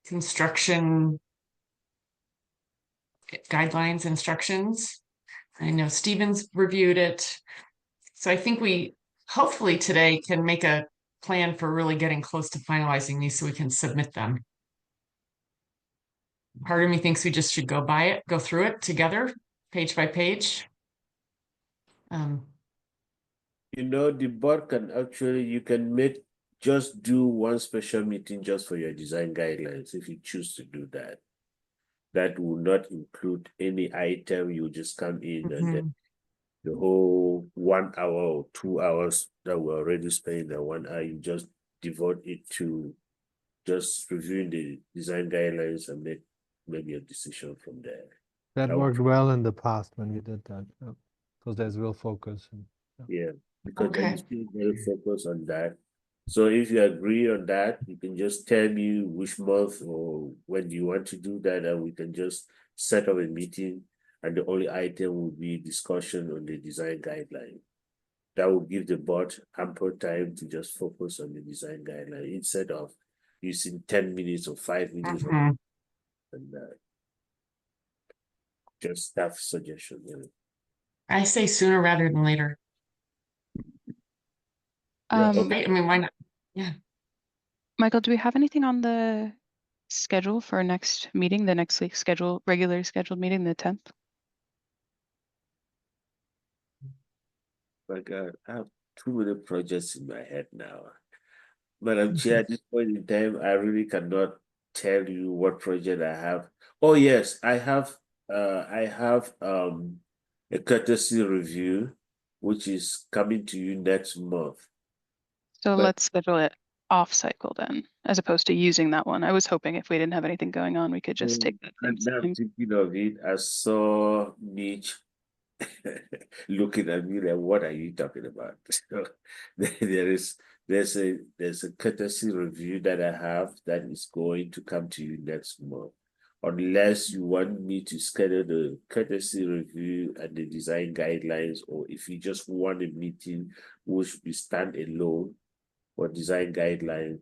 construction guidelines, instructions. I know Stevens reviewed it. So I think we hopefully today can make a plan for really getting close to finalizing these so we can submit them. Part of me thinks we just should go through it together, page by page. You know, the board can actually, you can just do one special meeting just for your design guidelines if you choose to do that. That will not include any item, you just come in and then the whole 1 hour or 2 hours that we're already spending that 1 hour, you just devote it to just reviewing the design guidelines and make maybe a decision from there. That That worked well in the past when we did that, because there's real focus. Yeah, because then Okay. you still very focused on that. So if you agree on that, you can just tell me which month or when you want to do that, and we can just set up a meeting. And the only item will be discussion on the design guideline. That will give the board ample time to just focus on the design guideline instead of using 10 minutes or 5 minutes and just staff suggestion. I say sooner rather than later. Yeah, Right? I mean, why not? Yeah. Michael, do we have anything on the schedule for our next meeting, the next like regular scheduled meeting, the 10th? My God, I have too many projects in my head now. Madam Chair, at this point in time, I really cannot tell you what project I have. Oh yes, I have a courtesy review, which is coming to you next month. So But- let's schedule it off cycle then, as opposed to using that one. I was hoping if we didn't have anything going on, we could just take that same And now time. thinking of it, I saw Mitch looking at me like, what are you talking about? So there's a courtesy review that I have that is going to come to you next month. Unless you want me to schedule the courtesy review and the design guidelines, or if you just want a meeting which will stand alone for design guidelines,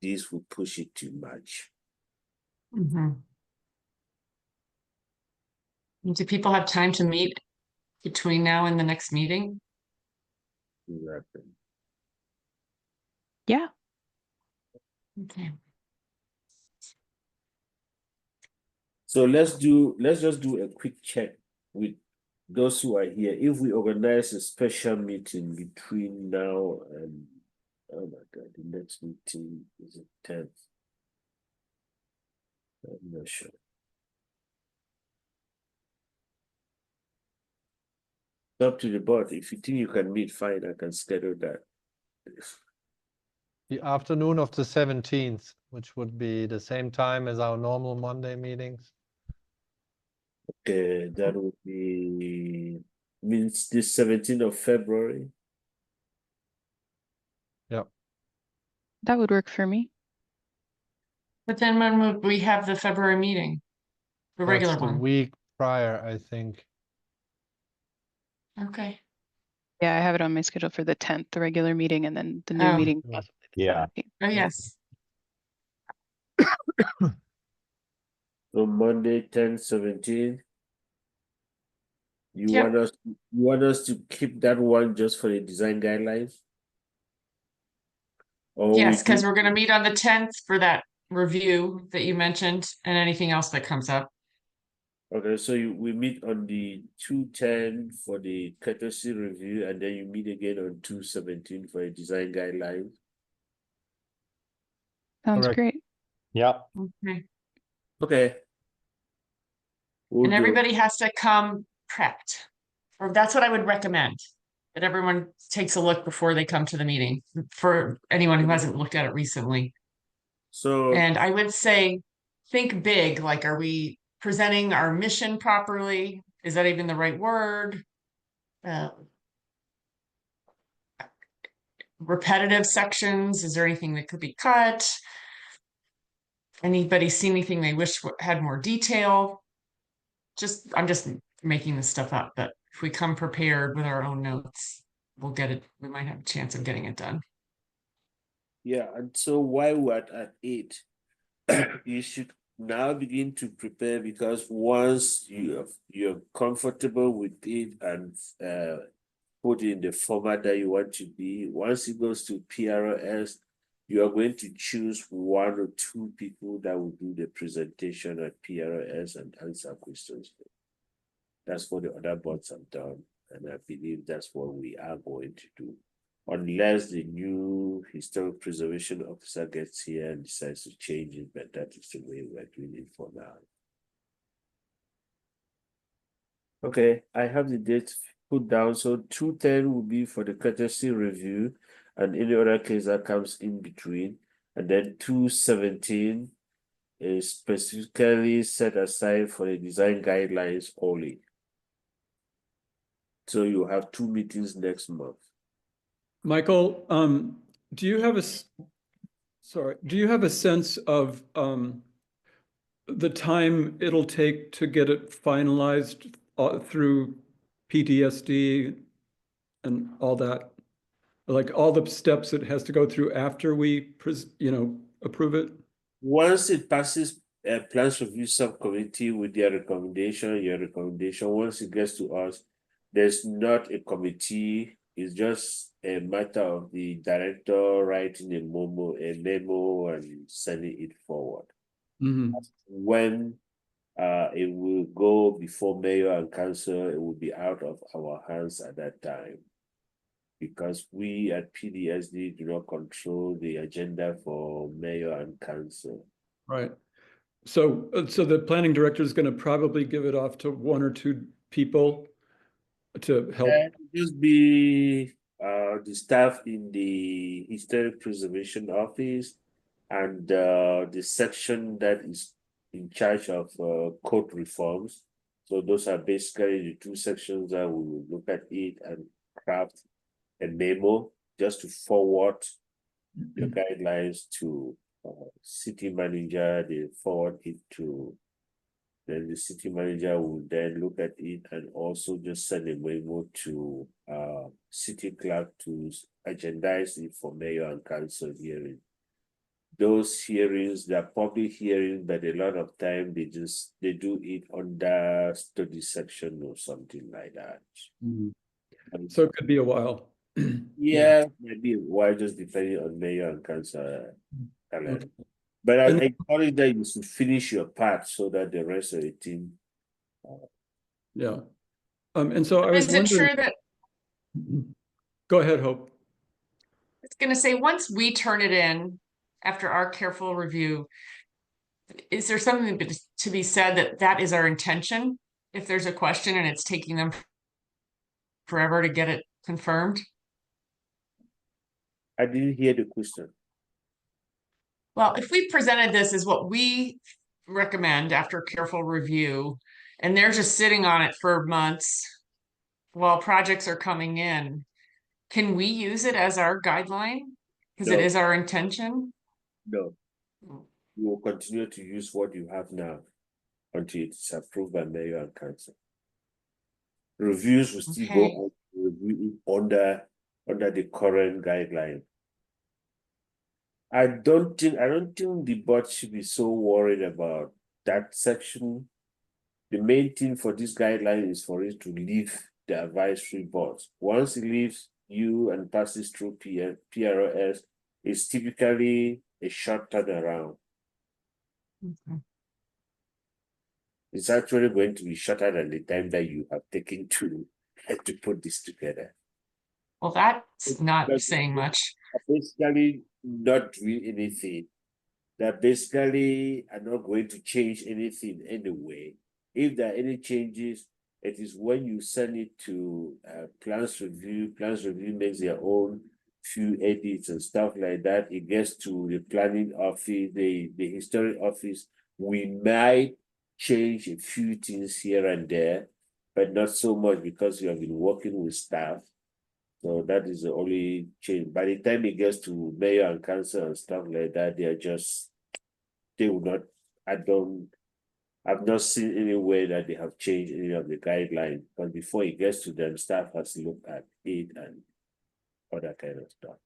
this will push it too much. Do people have time to meet between now and the next meeting? Exactly. Yeah. Okay. So let's just do a quick check with those who are here. If we organize a special meeting between now and, oh my God, the next meeting is the 10th. I'm not sure. It's up to the board. If you think you can meet, fine, I can schedule that. The afternoon of the 17th, which would be the same time as our normal Monday meetings. Okay, that would be means the 17th of February. Yep. That would work for me. But then when would we have the February meeting? The regular That's the one? week prior, I think. Okay. Yeah, I have it on my schedule for the 10th, the regular meeting, and then the new Oh. meeting. Yeah. Possibly the Yeah. 17th. Oh, yes. So Monday, 10, 17. You Yep. want us to keep that one just for the design guidelines? Or Yes, we because do- we're gonna meet on the 10th for that review that you mentioned and anything else that comes up. Okay, so we meet on the 210 for the courtesy review, and then you meet again on 217 for a design guideline. Sounds Correct. great. Yep. Okay. Okay. We'll And do. everybody has to come prepped. Or that's what I would recommend. That everyone takes a look before they come to the meeting for anyone who hasn't looked at it recently. So And I would say, think big, like, are we presenting our mission properly? Is that even the right word? Repetitive sections, is there anything that could be cut? Anybody see anything they wish had more detail? I'm just making this stuff up, but if we come prepared with our own notes, we'll get it, we might have a chance of getting it done. yeah, and so while we're at 8, you should now begin to prepare, because once you're comfortable with it and put in the format that you want to be. Once it goes to PROS, you are going to choose 1 or 2 people that will do the presentation at PROS and answer questions. That's what the other boards have done, and I believe that's what we are going to do. Unless the new historic preservation officer gets here and decides to change it, but that is the way we're doing it for now. Okay, I have the date put down. So 210 will be for the courtesy review, and any other case that comes in between. And then 217 is specifically set aside for the design guidelines only. So you have 2 meetings next month. Michael, do you have do you have a sense of the time it'll take to get it finalized through PTSD and all that? Like all the steps it has to go through after we, approve it? Once it passes a plans review subcommittee with their recommendation, your recommendation, once it gets to us, there's not a committee. It's just a matter of the director writing a memo and sending it forward. Mm-hmm. When it will go before mayor and council, it will be out of our hands at that time. Because we at PDSD do not control the agenda for mayor and council. Right. So the planning director is going to probably give it off to 1 or 2 people to help. Just be the staff in the historic preservation office and the section that is in charge of code reforms. So those are basically the 2 sections that we will look at it and craft a memo just to forward the guidelines to city manager. They forward it to, then the city manager will then look at it and also just send a memo to city clerk to agendize it for mayor and council hearing. Those hearings, they're public hearings, but a lot of time they do it under study section or something like that. Mm-hmm. So it could be a while. Yeah, maybe a while, just depending on mayor and council calendar. Okay. But I encourage that you should finish your part so that the rest of the team. Yeah. And so I was Is it wondering. true that, Go ahead, Hope. I was gonna say, once we turn it in after our careful review, is there something to be said that that is our intention? If there's a question and it's taking them forever to get it confirmed? I didn't hear the question. Well, if we presented this as what we recommend after careful review, and they're just sitting on it for months while projects are coming in, can we use it as our guideline? Because it No. is our intention? No. You will continue to use what you have now until it's approved by mayor and council. Reviews will still go on to review it under the current guideline. I don't think the board should be so worried about that section. The main thing for this guideline is for it to leave the advisory board. Once it leaves you and passes through PROS, it's typically a short turnaround. Okay. It's actually going to be shorter than the time that you have taken to put this together. Well, that's not saying much. Basically, not doing anything. That basically are not going to change anything anyway. If there are any changes, it is when you send it to plans review. Plans review makes their own few edits and stuff like that. It gets to the planning office, the historic office. We might change a few things here and there, but not so much because we have been working with staff. So that is the only change. By the time it gets to mayor and council and stuff like that, they will not, I've not seen any way that they have changed any of the guidelines. But before it gets to them, staff has looked at it and other kind of stuff.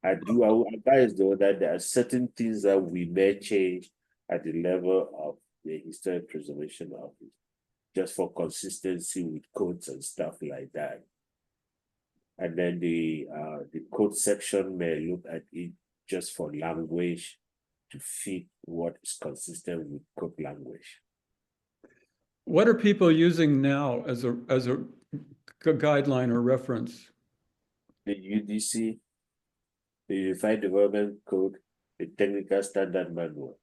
I will advise though that there are certain things that we may change at the level of the historic preservation office, just for consistency with codes and stuff like that. And then the code section may look at it just for language to fit what is consistent with code language. What are people using now as a guideline or reference? The UDC, the Unified Development Code, the Technical Standard Manual,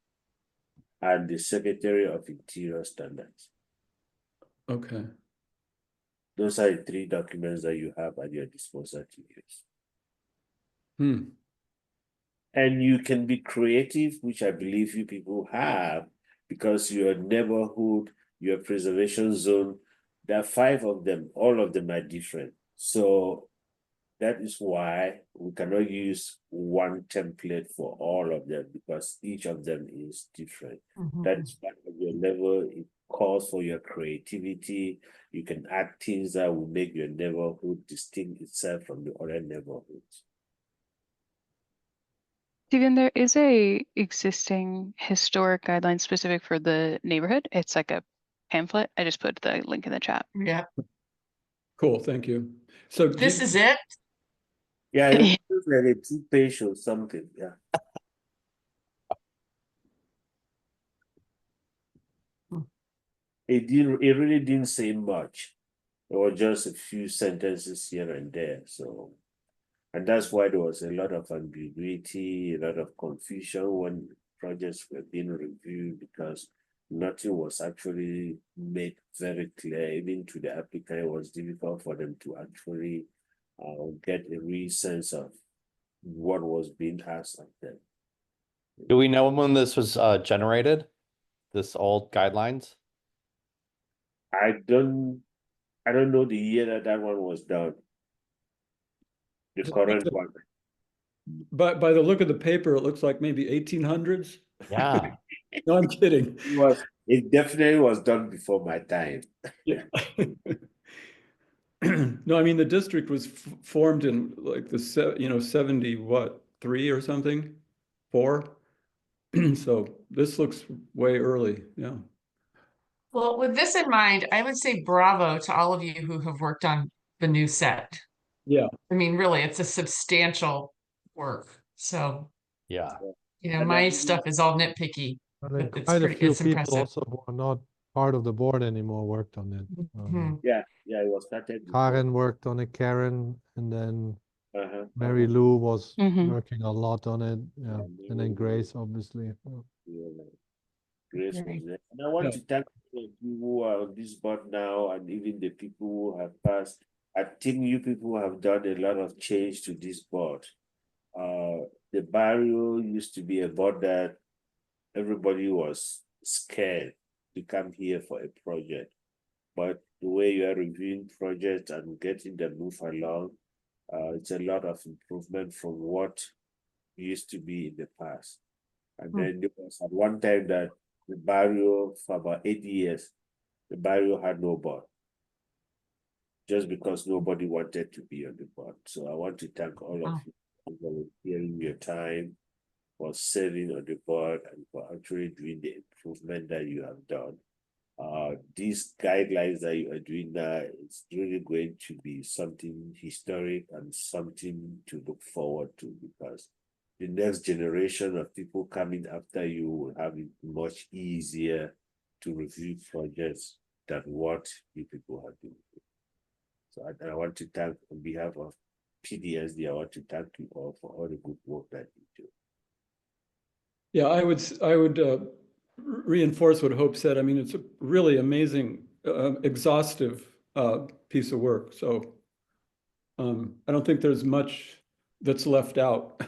and the Secretary of Interior Standards. Okay. Those are the three documents that you have at your disposal to use. Hmm. And you can be creative, which I believe you people have, because your neighborhood, your preservation zone, there are 5 of them, all of them are different. So that is why we cannot use one template for all of them, because each of them is different. That is why at your level, it calls for your creativity. You can add things that will make your neighborhood distinct itself from the other neighborhoods. Steven, there is a existing historic guideline specific for the neighborhood. It's like a pamphlet. I just put the link in the chat. Yeah, Cool, thank you. So this is it. Yeah, it looks like a 2-page or something. Yeah. It really didn't say much. It was just a few sentences here and there. So, and that's why there was a lot of ambiguity, a lot of confusion when projects were being reviewed, because nothing was actually made very clear. Even to the applicant, it was difficult for them to actually get a real sense of what was being asked of them. Do we know when this was generated? This old guidelines? I don't know the year that one was done. The current one. But by the look of the paper, it looks like maybe 1800s. Yeah. No, I'm kidding. It definitely was done before my time. Yeah. No, I mean, the district was formed in like the 70 what, 3 or something, 4. So this looks way early. Yeah. Well, with this in mind, I would say bravo to all of you who have worked on the new set. Yeah. I mean, really, it's a substantial work. So, Yeah. my stuff is all nitpicky, I think but it's quite a pretty, few it's people impressive. also who are not part of the board anymore worked on it. Mhm. Yeah, it was started before. Karen worked on it, Karen, and then Mary Uh-huh. Lou was Mhm. working a lot on it. Yeah, Yeah, and Mary then Lou. Grace, obviously. Yeah, Grace was Great. there. And I want Yeah. to thank the people who are on this board now, and even the people who have passed. I think you people have done a lot of change to this board. The Barrio used to be a board that everybody was scared to come here for a project. But the way you are reviewing projects and getting them move along, it's a lot of improvement from what used to be in the past. And then there was at one time that the Barrio, for about 8 years, the Barrio had no board, just because nobody wanted to be on the board. So I want to thank all of you for volunteering your time, for serving on the board, and for actually doing the improvement that you have done. These guidelines that you are doing now, it's really going to be something historic and something to look forward to, because the next generation of people coming after you will have it much easier to review projects than what you people have been doing. So I want to thank, on behalf of PDSD, I want to thank you all for all the good work that you do. Yeah, I would reinforce what Hope said. I mean, it's a really amazing, exhaustive piece of work. So I don't think there's much that's left out.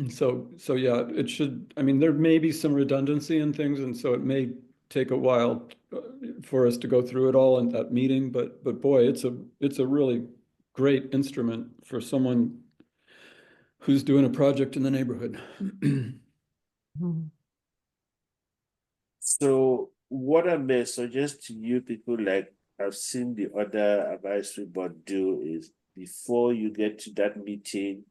So yeah, it should, I mean, there may be some redundancy in things, and so it may take a while for us to go through it all in that meeting, but boy, it's a really great instrument for someone who's doing a project in the neighborhood. So what I may suggest to you people, like I've seen the other advisory board do, is before you get to that meeting,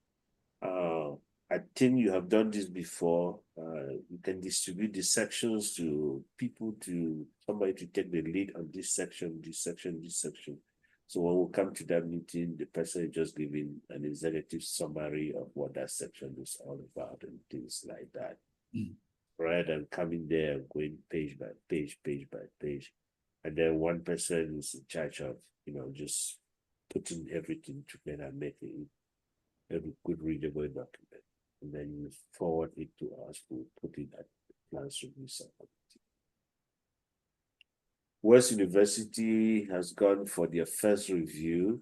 I think you have done this before. You can distribute the sections to people, to somebody to take the lead on this section, this section, this section. So when we come to that meeting, the person is just giving an executive summary of what that section is all about and things like that. Rather than coming there and going page by page, page by page. And then one person is in charge of, just putting everything together and making it a good readable document. And then you forward it to us, we'll put it at the plans review subcommittee. West University has gone for their first review,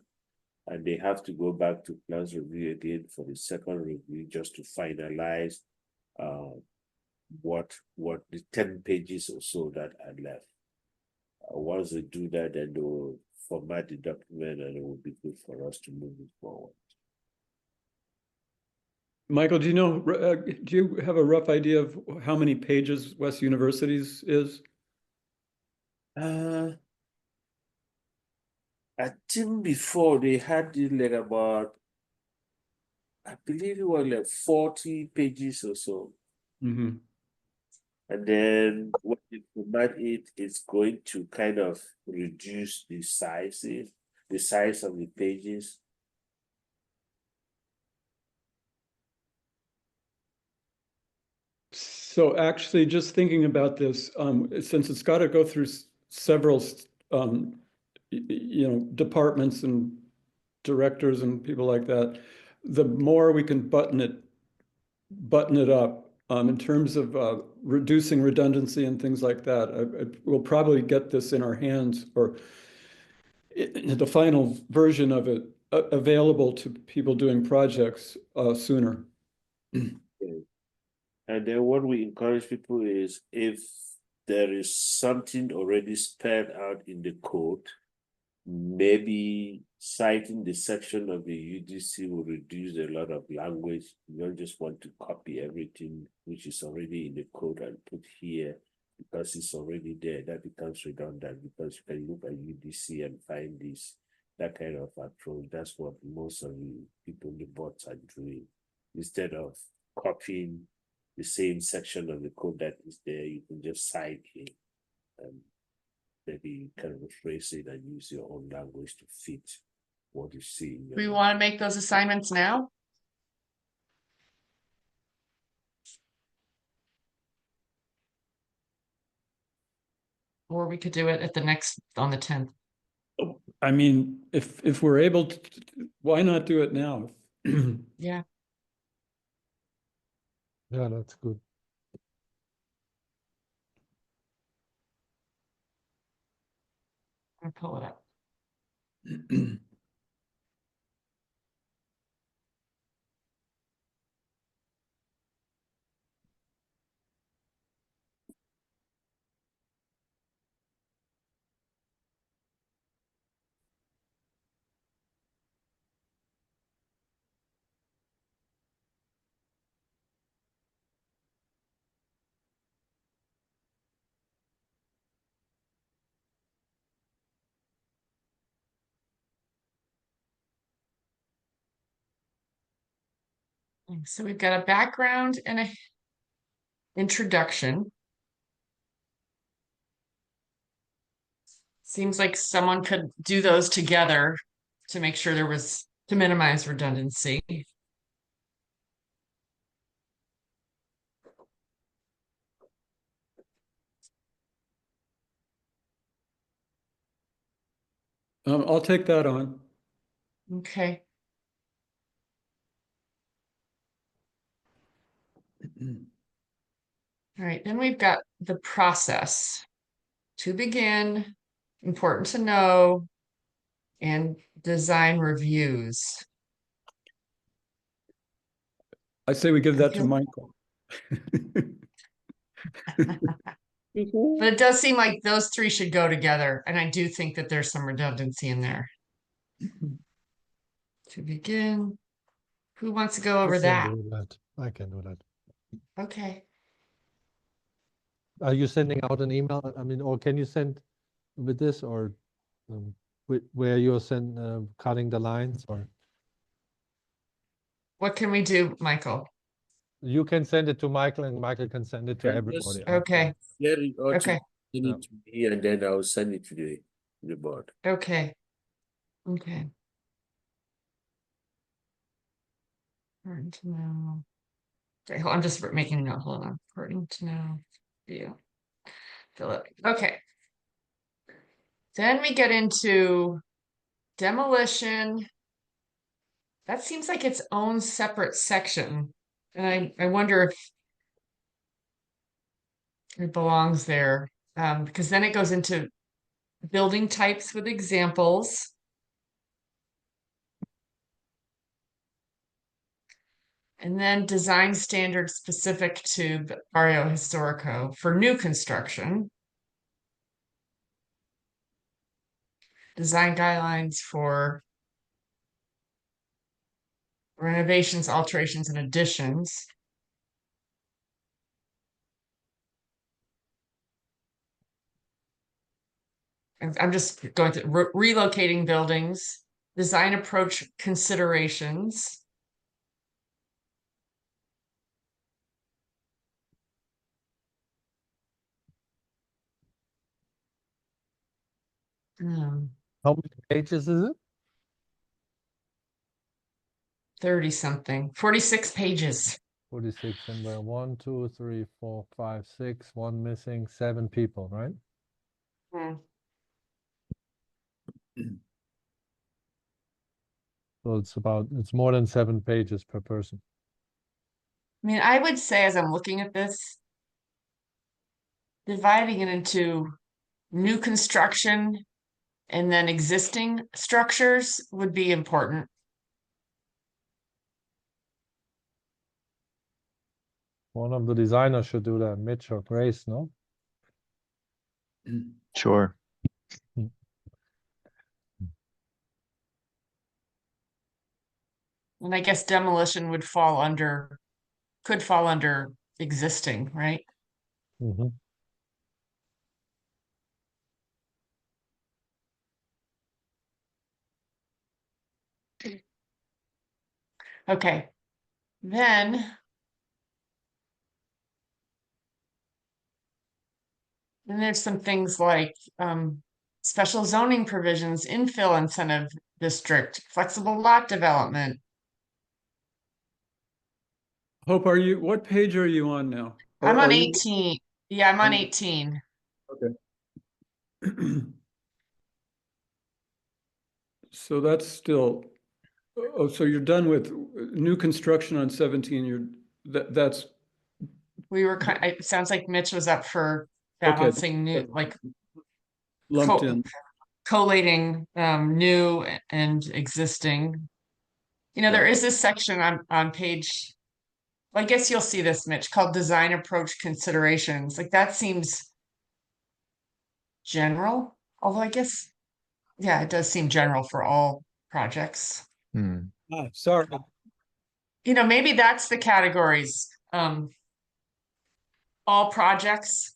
and they have to go back to plans review again for the second review just to finalize what the 10 pages or so that are left. Once they do that, then they will format the document and it will be good for us to move it forward. Michael, do you have a rough idea of how many pages West University's is? I think before they had it like about, I believe it was like 40 pages or so. Mm-hmm. And then when you format it, it's going to kind of reduce the size of the pages. So actually, just thinking about this, since it's got to go through several, departments and directors and people like that, the more we can button it up in terms of reducing redundancy and things like that. We'll probably get this in our hands, or the final version of it available to people doing projects sooner. And then what we encourage people is, if there is something already spelled out in the code, maybe citing the section of the UDC will reduce a lot of language. You don't just want to copy everything which is already in the code and put here because it's already there. That becomes redundant, because you can look at UDC and find that kind of approach. That's what most of the people in the boards are doing. Instead of copying the same section of the code that is there, you can just cite it and maybe you can rephrase it and use your own language to fit what you see. We want to make those assignments now? Or we could do it at the next, on the 10th. I mean, if we're able to, why not do it now? Yeah. Yeah, that's good. I'll pull it up. So we've got a background and a introduction. Seems like someone could do those together to make sure to minimize redundancy. I'll take that on. Okay. All right, then we've got the process. To begin, important to know, and design reviews. I say we give that to Michael. But it does seem like those three should go together, and I do think that there's some redundancy in there. To begin, who wants to go over I that? can do that. I can do that. Okay. Are you sending out an email? I mean, or can you send with this, or where you're cutting the lines, or What can we do, Michael? you can send it to Michael and Michael can send it to everybody. Okay. Send Okay. it to me and then I'll send it to the board. Okay. Okay. Important to know. Okay, I'm just making a note. Hold on. Important to know. Yeah. Philip. Okay. Then we get into demolition. That seems like its own separate section. And I wonder if it belongs there. Because then it goes into building types with examples. And then design standards specific to Barrio Historico for new construction. Design guidelines for renovations, alterations, and additions. I'm just going to relocating buildings, design approach considerations. How many pages is it? 30 something, 46 pages. 46, and we're 1, 2, 3, 4, 5, 6, one missing, 7 people, right? So it's more than 7 pages per person. I mean, I would say as I'm looking at this, dividing it into new construction and then existing structures would be important. One of the designers should do that, Mitch or Grace, no? Sure. And I guess demolition would fall under, could fall under existing, right? Mhm. Okay, then there's some things like special zoning provisions, infill incentive district, flexible lot development. Hope, what page are you on now? I'm Or on are you- 18. Yeah, I'm on 18. So that's still, oh, so you're done with new construction on 17, that's, We were kind, it sounds like Mitch was up for Okay. balancing new, like lumped in. collating new and existing. You know, there is this section on page, well, I guess you'll see this, Mitch, called design approach considerations. Like that seems general, although I guess, yeah, it does seem general for all projects. Hmm. Sorry. You know, maybe that's the categories. All projects,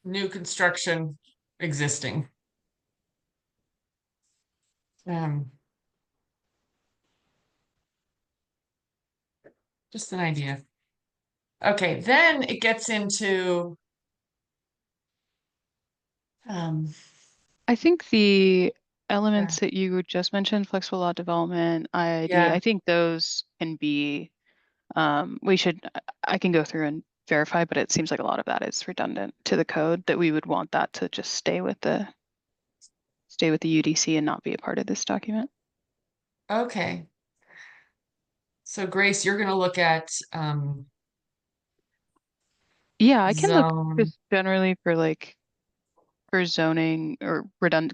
new construction, existing. Just an idea. Okay, then it gets into I think the elements that you just mentioned, flexible lot development, ID, Yeah. I think those can be, I can go through and verify, but it seems like a lot of that is redundant to the code, that we would want that to just stay with the UDC and not be a part of this document. Okay. So Grace, you're gonna look at Yeah, I can look zone. just generally for zoning or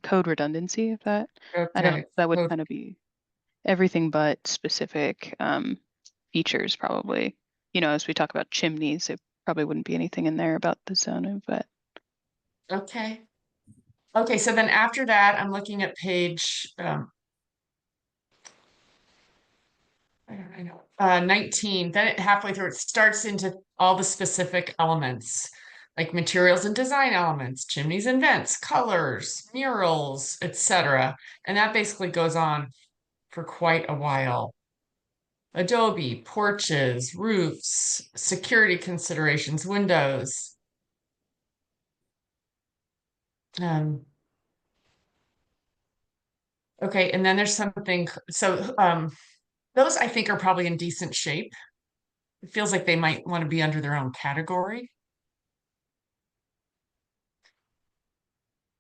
code redundancy, if that, Okay. that would code- kind of be everything but specific features probably. You know, as we talk about chimneys, it probably wouldn't be anything in there about the zoning, but Okay. Okay, so then after that, I'm looking at page I know 19. Then halfway through, it starts into all the specific elements, like materials and design elements, chimneys and vents, colors, murals, etc. And that basically goes on for quite a while. Adobe, porches, roofs, security considerations, windows. Okay, and then there's something, so those I think are probably in decent shape. It feels like they might want to be under their own category.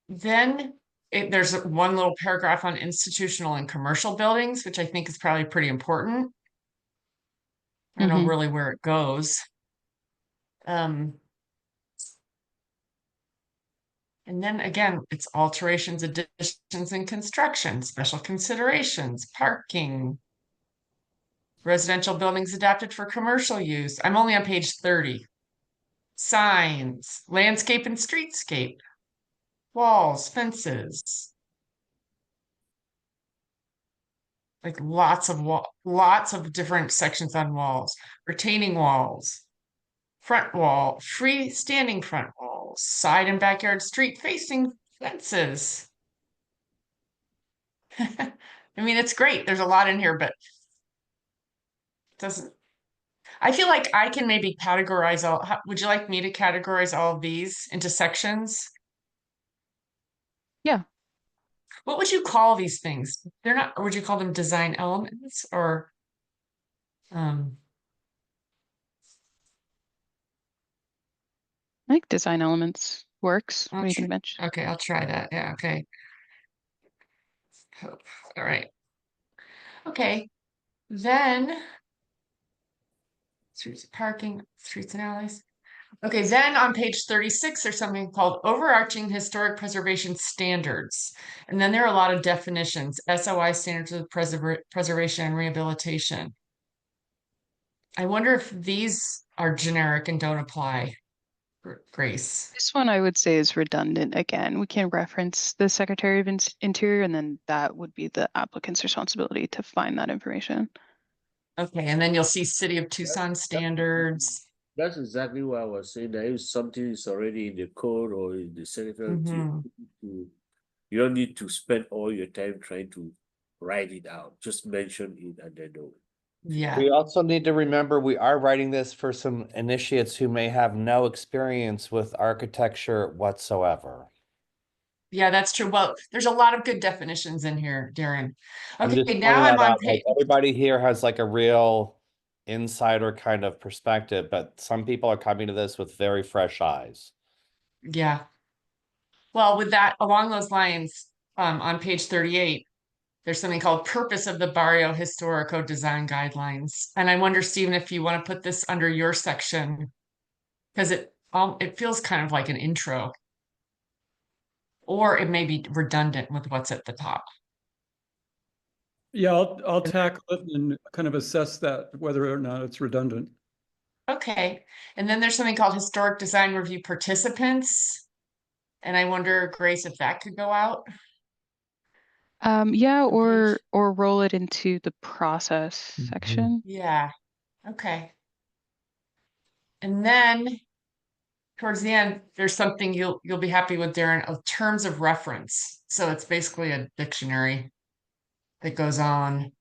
Then there's one little paragraph on institutional and commercial buildings, which I think is probably pretty important. I don't know Mhm. really where it goes. And then again, it's alterations, additions, and construction, special considerations, parking, residential buildings adapted for commercial use. I'm only on page 30. Signs, landscape and streetscape, walls, fences. Like lots of different sections on walls, retaining walls, front wall, freestanding front walls, side and backyard street facing fences. I mean, it's great. There's a lot in here, but it doesn't. I feel like I can maybe categorize all. Would you like me to categorize all of these into sections? Yeah. What would you call these things? They're not, or would you call them design elements or I think design elements works. What do you think, Mitch? okay, I'll try that. Yeah, okay. Hope. All right. Okay. Then streets, parking, streets and alleys. Okay, then on page 36, there's something called overarching historic preservation standards. And then there are a lot of definitions, SOI standards of preservation and rehabilitation. I wonder if these are generic and don't apply. Grace. This one I would say is redundant again. We can reference the Secretary of Interior, and then that would be the applicant's responsibility to find that information. Okay, and then you'll see City of Tucson standards. That's exactly what I was saying. That if something is already in the code or in the Secretary, you don't need to spend all your time trying to write it out. Just mention it and then know it. Yeah. We also need to remember we are writing this for some initiates who may have no experience with architecture whatsoever. Yeah, that's true. Well, there's a lot of good definitions in here, Darren. I'm Okay, just now pointing I'm that on out, page. like everybody here has like a real insider kind of perspective, but some people are coming to this with very fresh eyes. Yeah. Well, with that, along those lines, on page 38, there's something called Purpose of the Barrio Historico Design Guidelines. And I wonder, Stephen, if you want to put this under your section, because it feels kind of like an intro. Or it may be redundant with what's at the top. Yeah, I'll tackle it and kind of assess that, whether or not it's redundant. Okay, and then there's something called Historic Design Review Participants. And I wonder, Grace, if that could go out. Yeah, Okay. or roll it into the process section. Yeah, okay. And then towards the end, there's something you'll be happy with, Darren, of terms of reference. So it's basically a dictionary that goes on.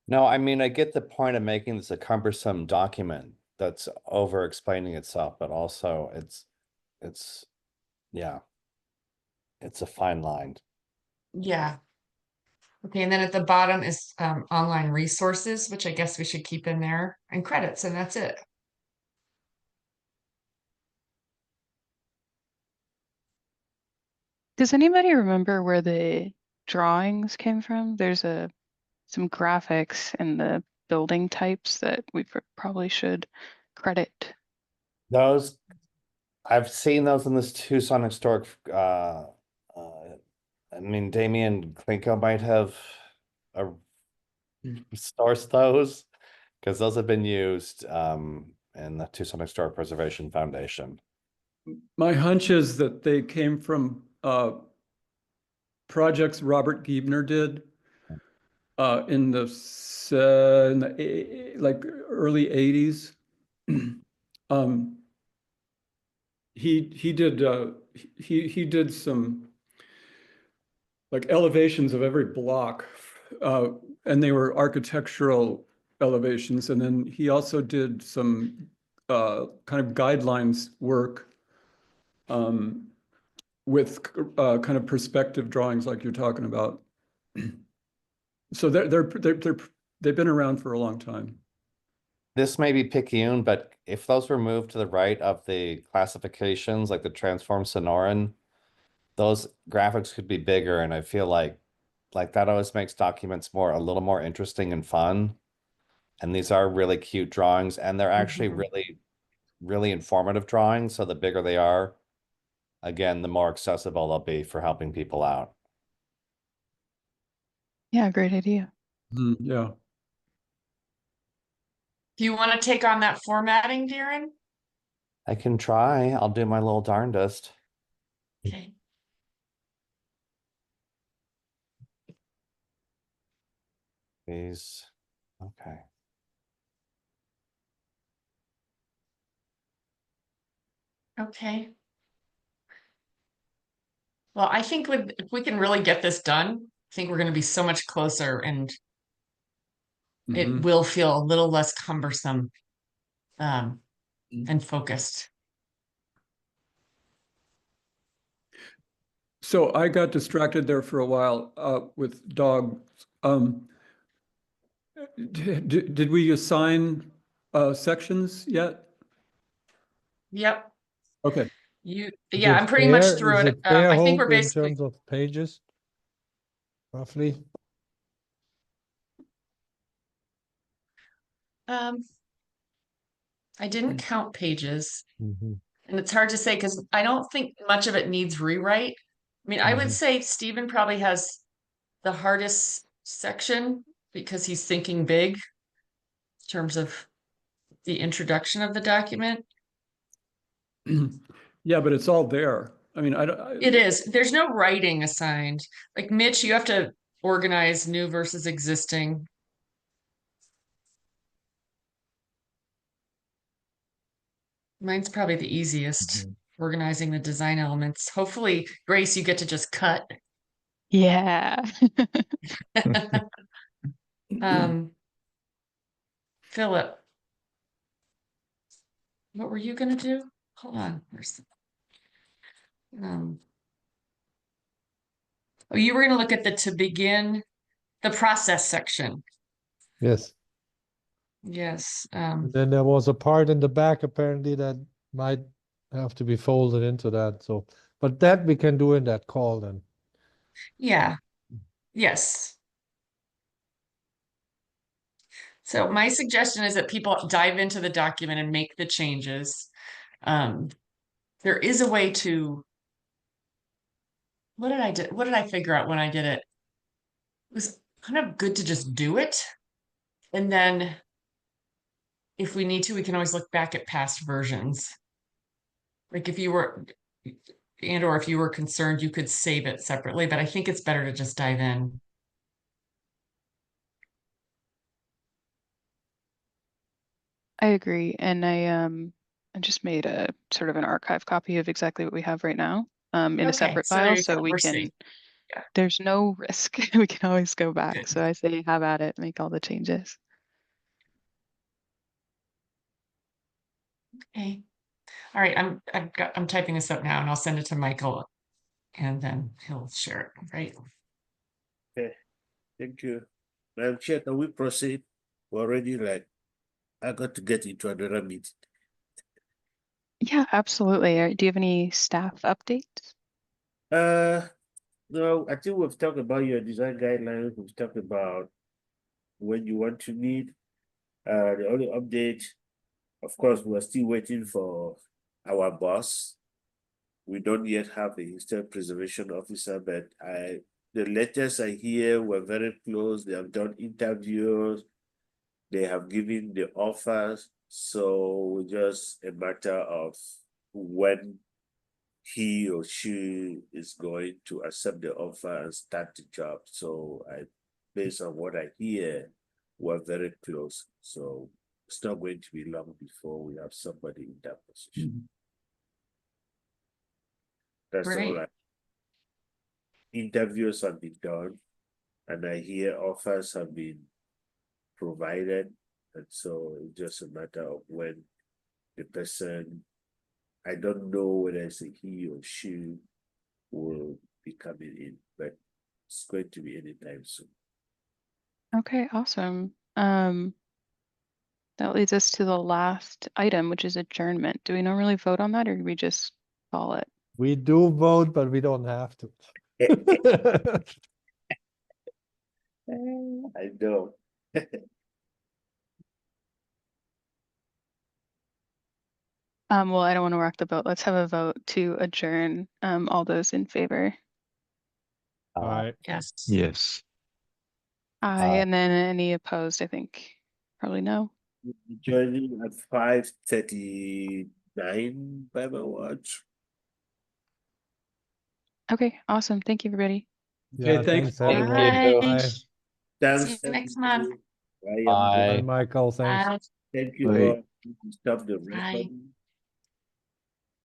No, I mean, I get the point of making this a cumbersome document that's over explaining itself, but also yeah, it's a fine line. Yeah. Okay, and then at the bottom is online resources, which I guess we should keep in there, and credits, and that's it. Does anybody remember where the drawings came from? There's some graphics in the building types that we probably should credit. Those, I've seen those in this Tucson Historic, I mean, Damian Klinko might have sourced those, because those have been used in the Tucson Historic Preservation Foundation. My hunch is that they came from projects Robert Giebner did in the like early 80s. He did some like elevations of every block, and they were architectural elevations. And then he also did some kind of guidelines work with kind of perspective drawings like you're talking about. So they've been around for a long time. This may be picayune, but if those were moved to the right of the classifications, like the transform Sonoran, those graphics could be bigger, and I feel like that always makes documents a little more interesting and fun. And these are really cute drawings, and they're actually really, really informative drawings. So the bigger they are, again, the more accessible they'll be for helping people out. Yeah, great idea. Yeah. Do you want to take on that formatting, Darren? I can try. I'll do my little darndest. Okay. These, okay. Okay. Well, I think if we can really get this done, I think we're going to be so much closer, and it Mhm. will feel a little less cumbersome and focused. So I got distracted there for a while with dogs. Did we assign sections yet? Yep. Okay. Yeah, I'm pretty much through Is it. it fair, I think we're Hope, in basically, terms of pages? Roughly? I didn't count pages, Mhm. and it's hard to say because I don't think much of it needs rewrite. I mean, I would say Stephen probably has the hardest section because he's thinking big in terms of the introduction of the document. Yeah, but it's all there. I mean, It is. There's no writing assigned. Like Mitch, you have to organize new versus existing. Mine's probably the easiest, organizing the design elements. Hopefully, Grace, you get to just cut. Yeah. Philip, what were you gonna do? Hold on. Oh, you were gonna look at to begin the process section. Yes. Yes. And then there was a part in the back apparently that might have to be folded into that. So, but that we can do in that call then. Yeah. Yes. So my suggestion is that people dive into the document and make the changes. There is a way to. What did I figure out when I did it? It was kind of good to just do it, and then if we need to, we can always look back at past versions. Like if you were, or if you were concerned, you could save it separately, but I think it's better to just dive in. I agree. And I just made a sort of an archive copy of exactly what we have right now in a Okay, separate so there file. you So go. we We're can, safe. Yeah. there's no risk. We can always go back. Good. So I say have at it, make all the changes. Okay. All right, I'm typing this up now and I'll send it to Michael and then he'll share it, right? Okay, thank you. Madam Chair, can we proceed? We're already I got to get into another meeting. Yeah, absolutely. Do you have any staff updates? No, I think we've talked about your design guidelines. We've talked about when you want to meet. The only update, of course, we're still waiting for our boss. We don't yet have a historic preservation officer, but the letters I hear were very close. They have done interviews. They have given the offers. So just a matter of when he or she is going to accept the offer and start the job. So based on what I hear, we're very close. So it's not going to be long before we have somebody in that position. That's Great. all. Interviews have been done, and I hear offers have been provided. And so it's just a matter of when the person, I don't know whether it's a he or she, will be coming in, but it's going to be anytime soon. Okay, awesome. That leads us to the last item, which is adjournment. Do we normally vote on that or do we just call it? We do vote, but we don't have to. I know. Well, I don't want to rock the boat. Let's have a vote to adjourn. All those in favor? All right. Yes. Yes. Aye, and then any opposed, I think probably no. Joining at 5:39 by my watch. Okay, awesome. Thank you, everybody. Yeah, Okay, thanks. thanks everyone. you. Bye. Thanks. See you next month. Bye, Bye. Bye, Michael. Thanks. Bye. Thank you Bye. all. Stop the Bye. recording.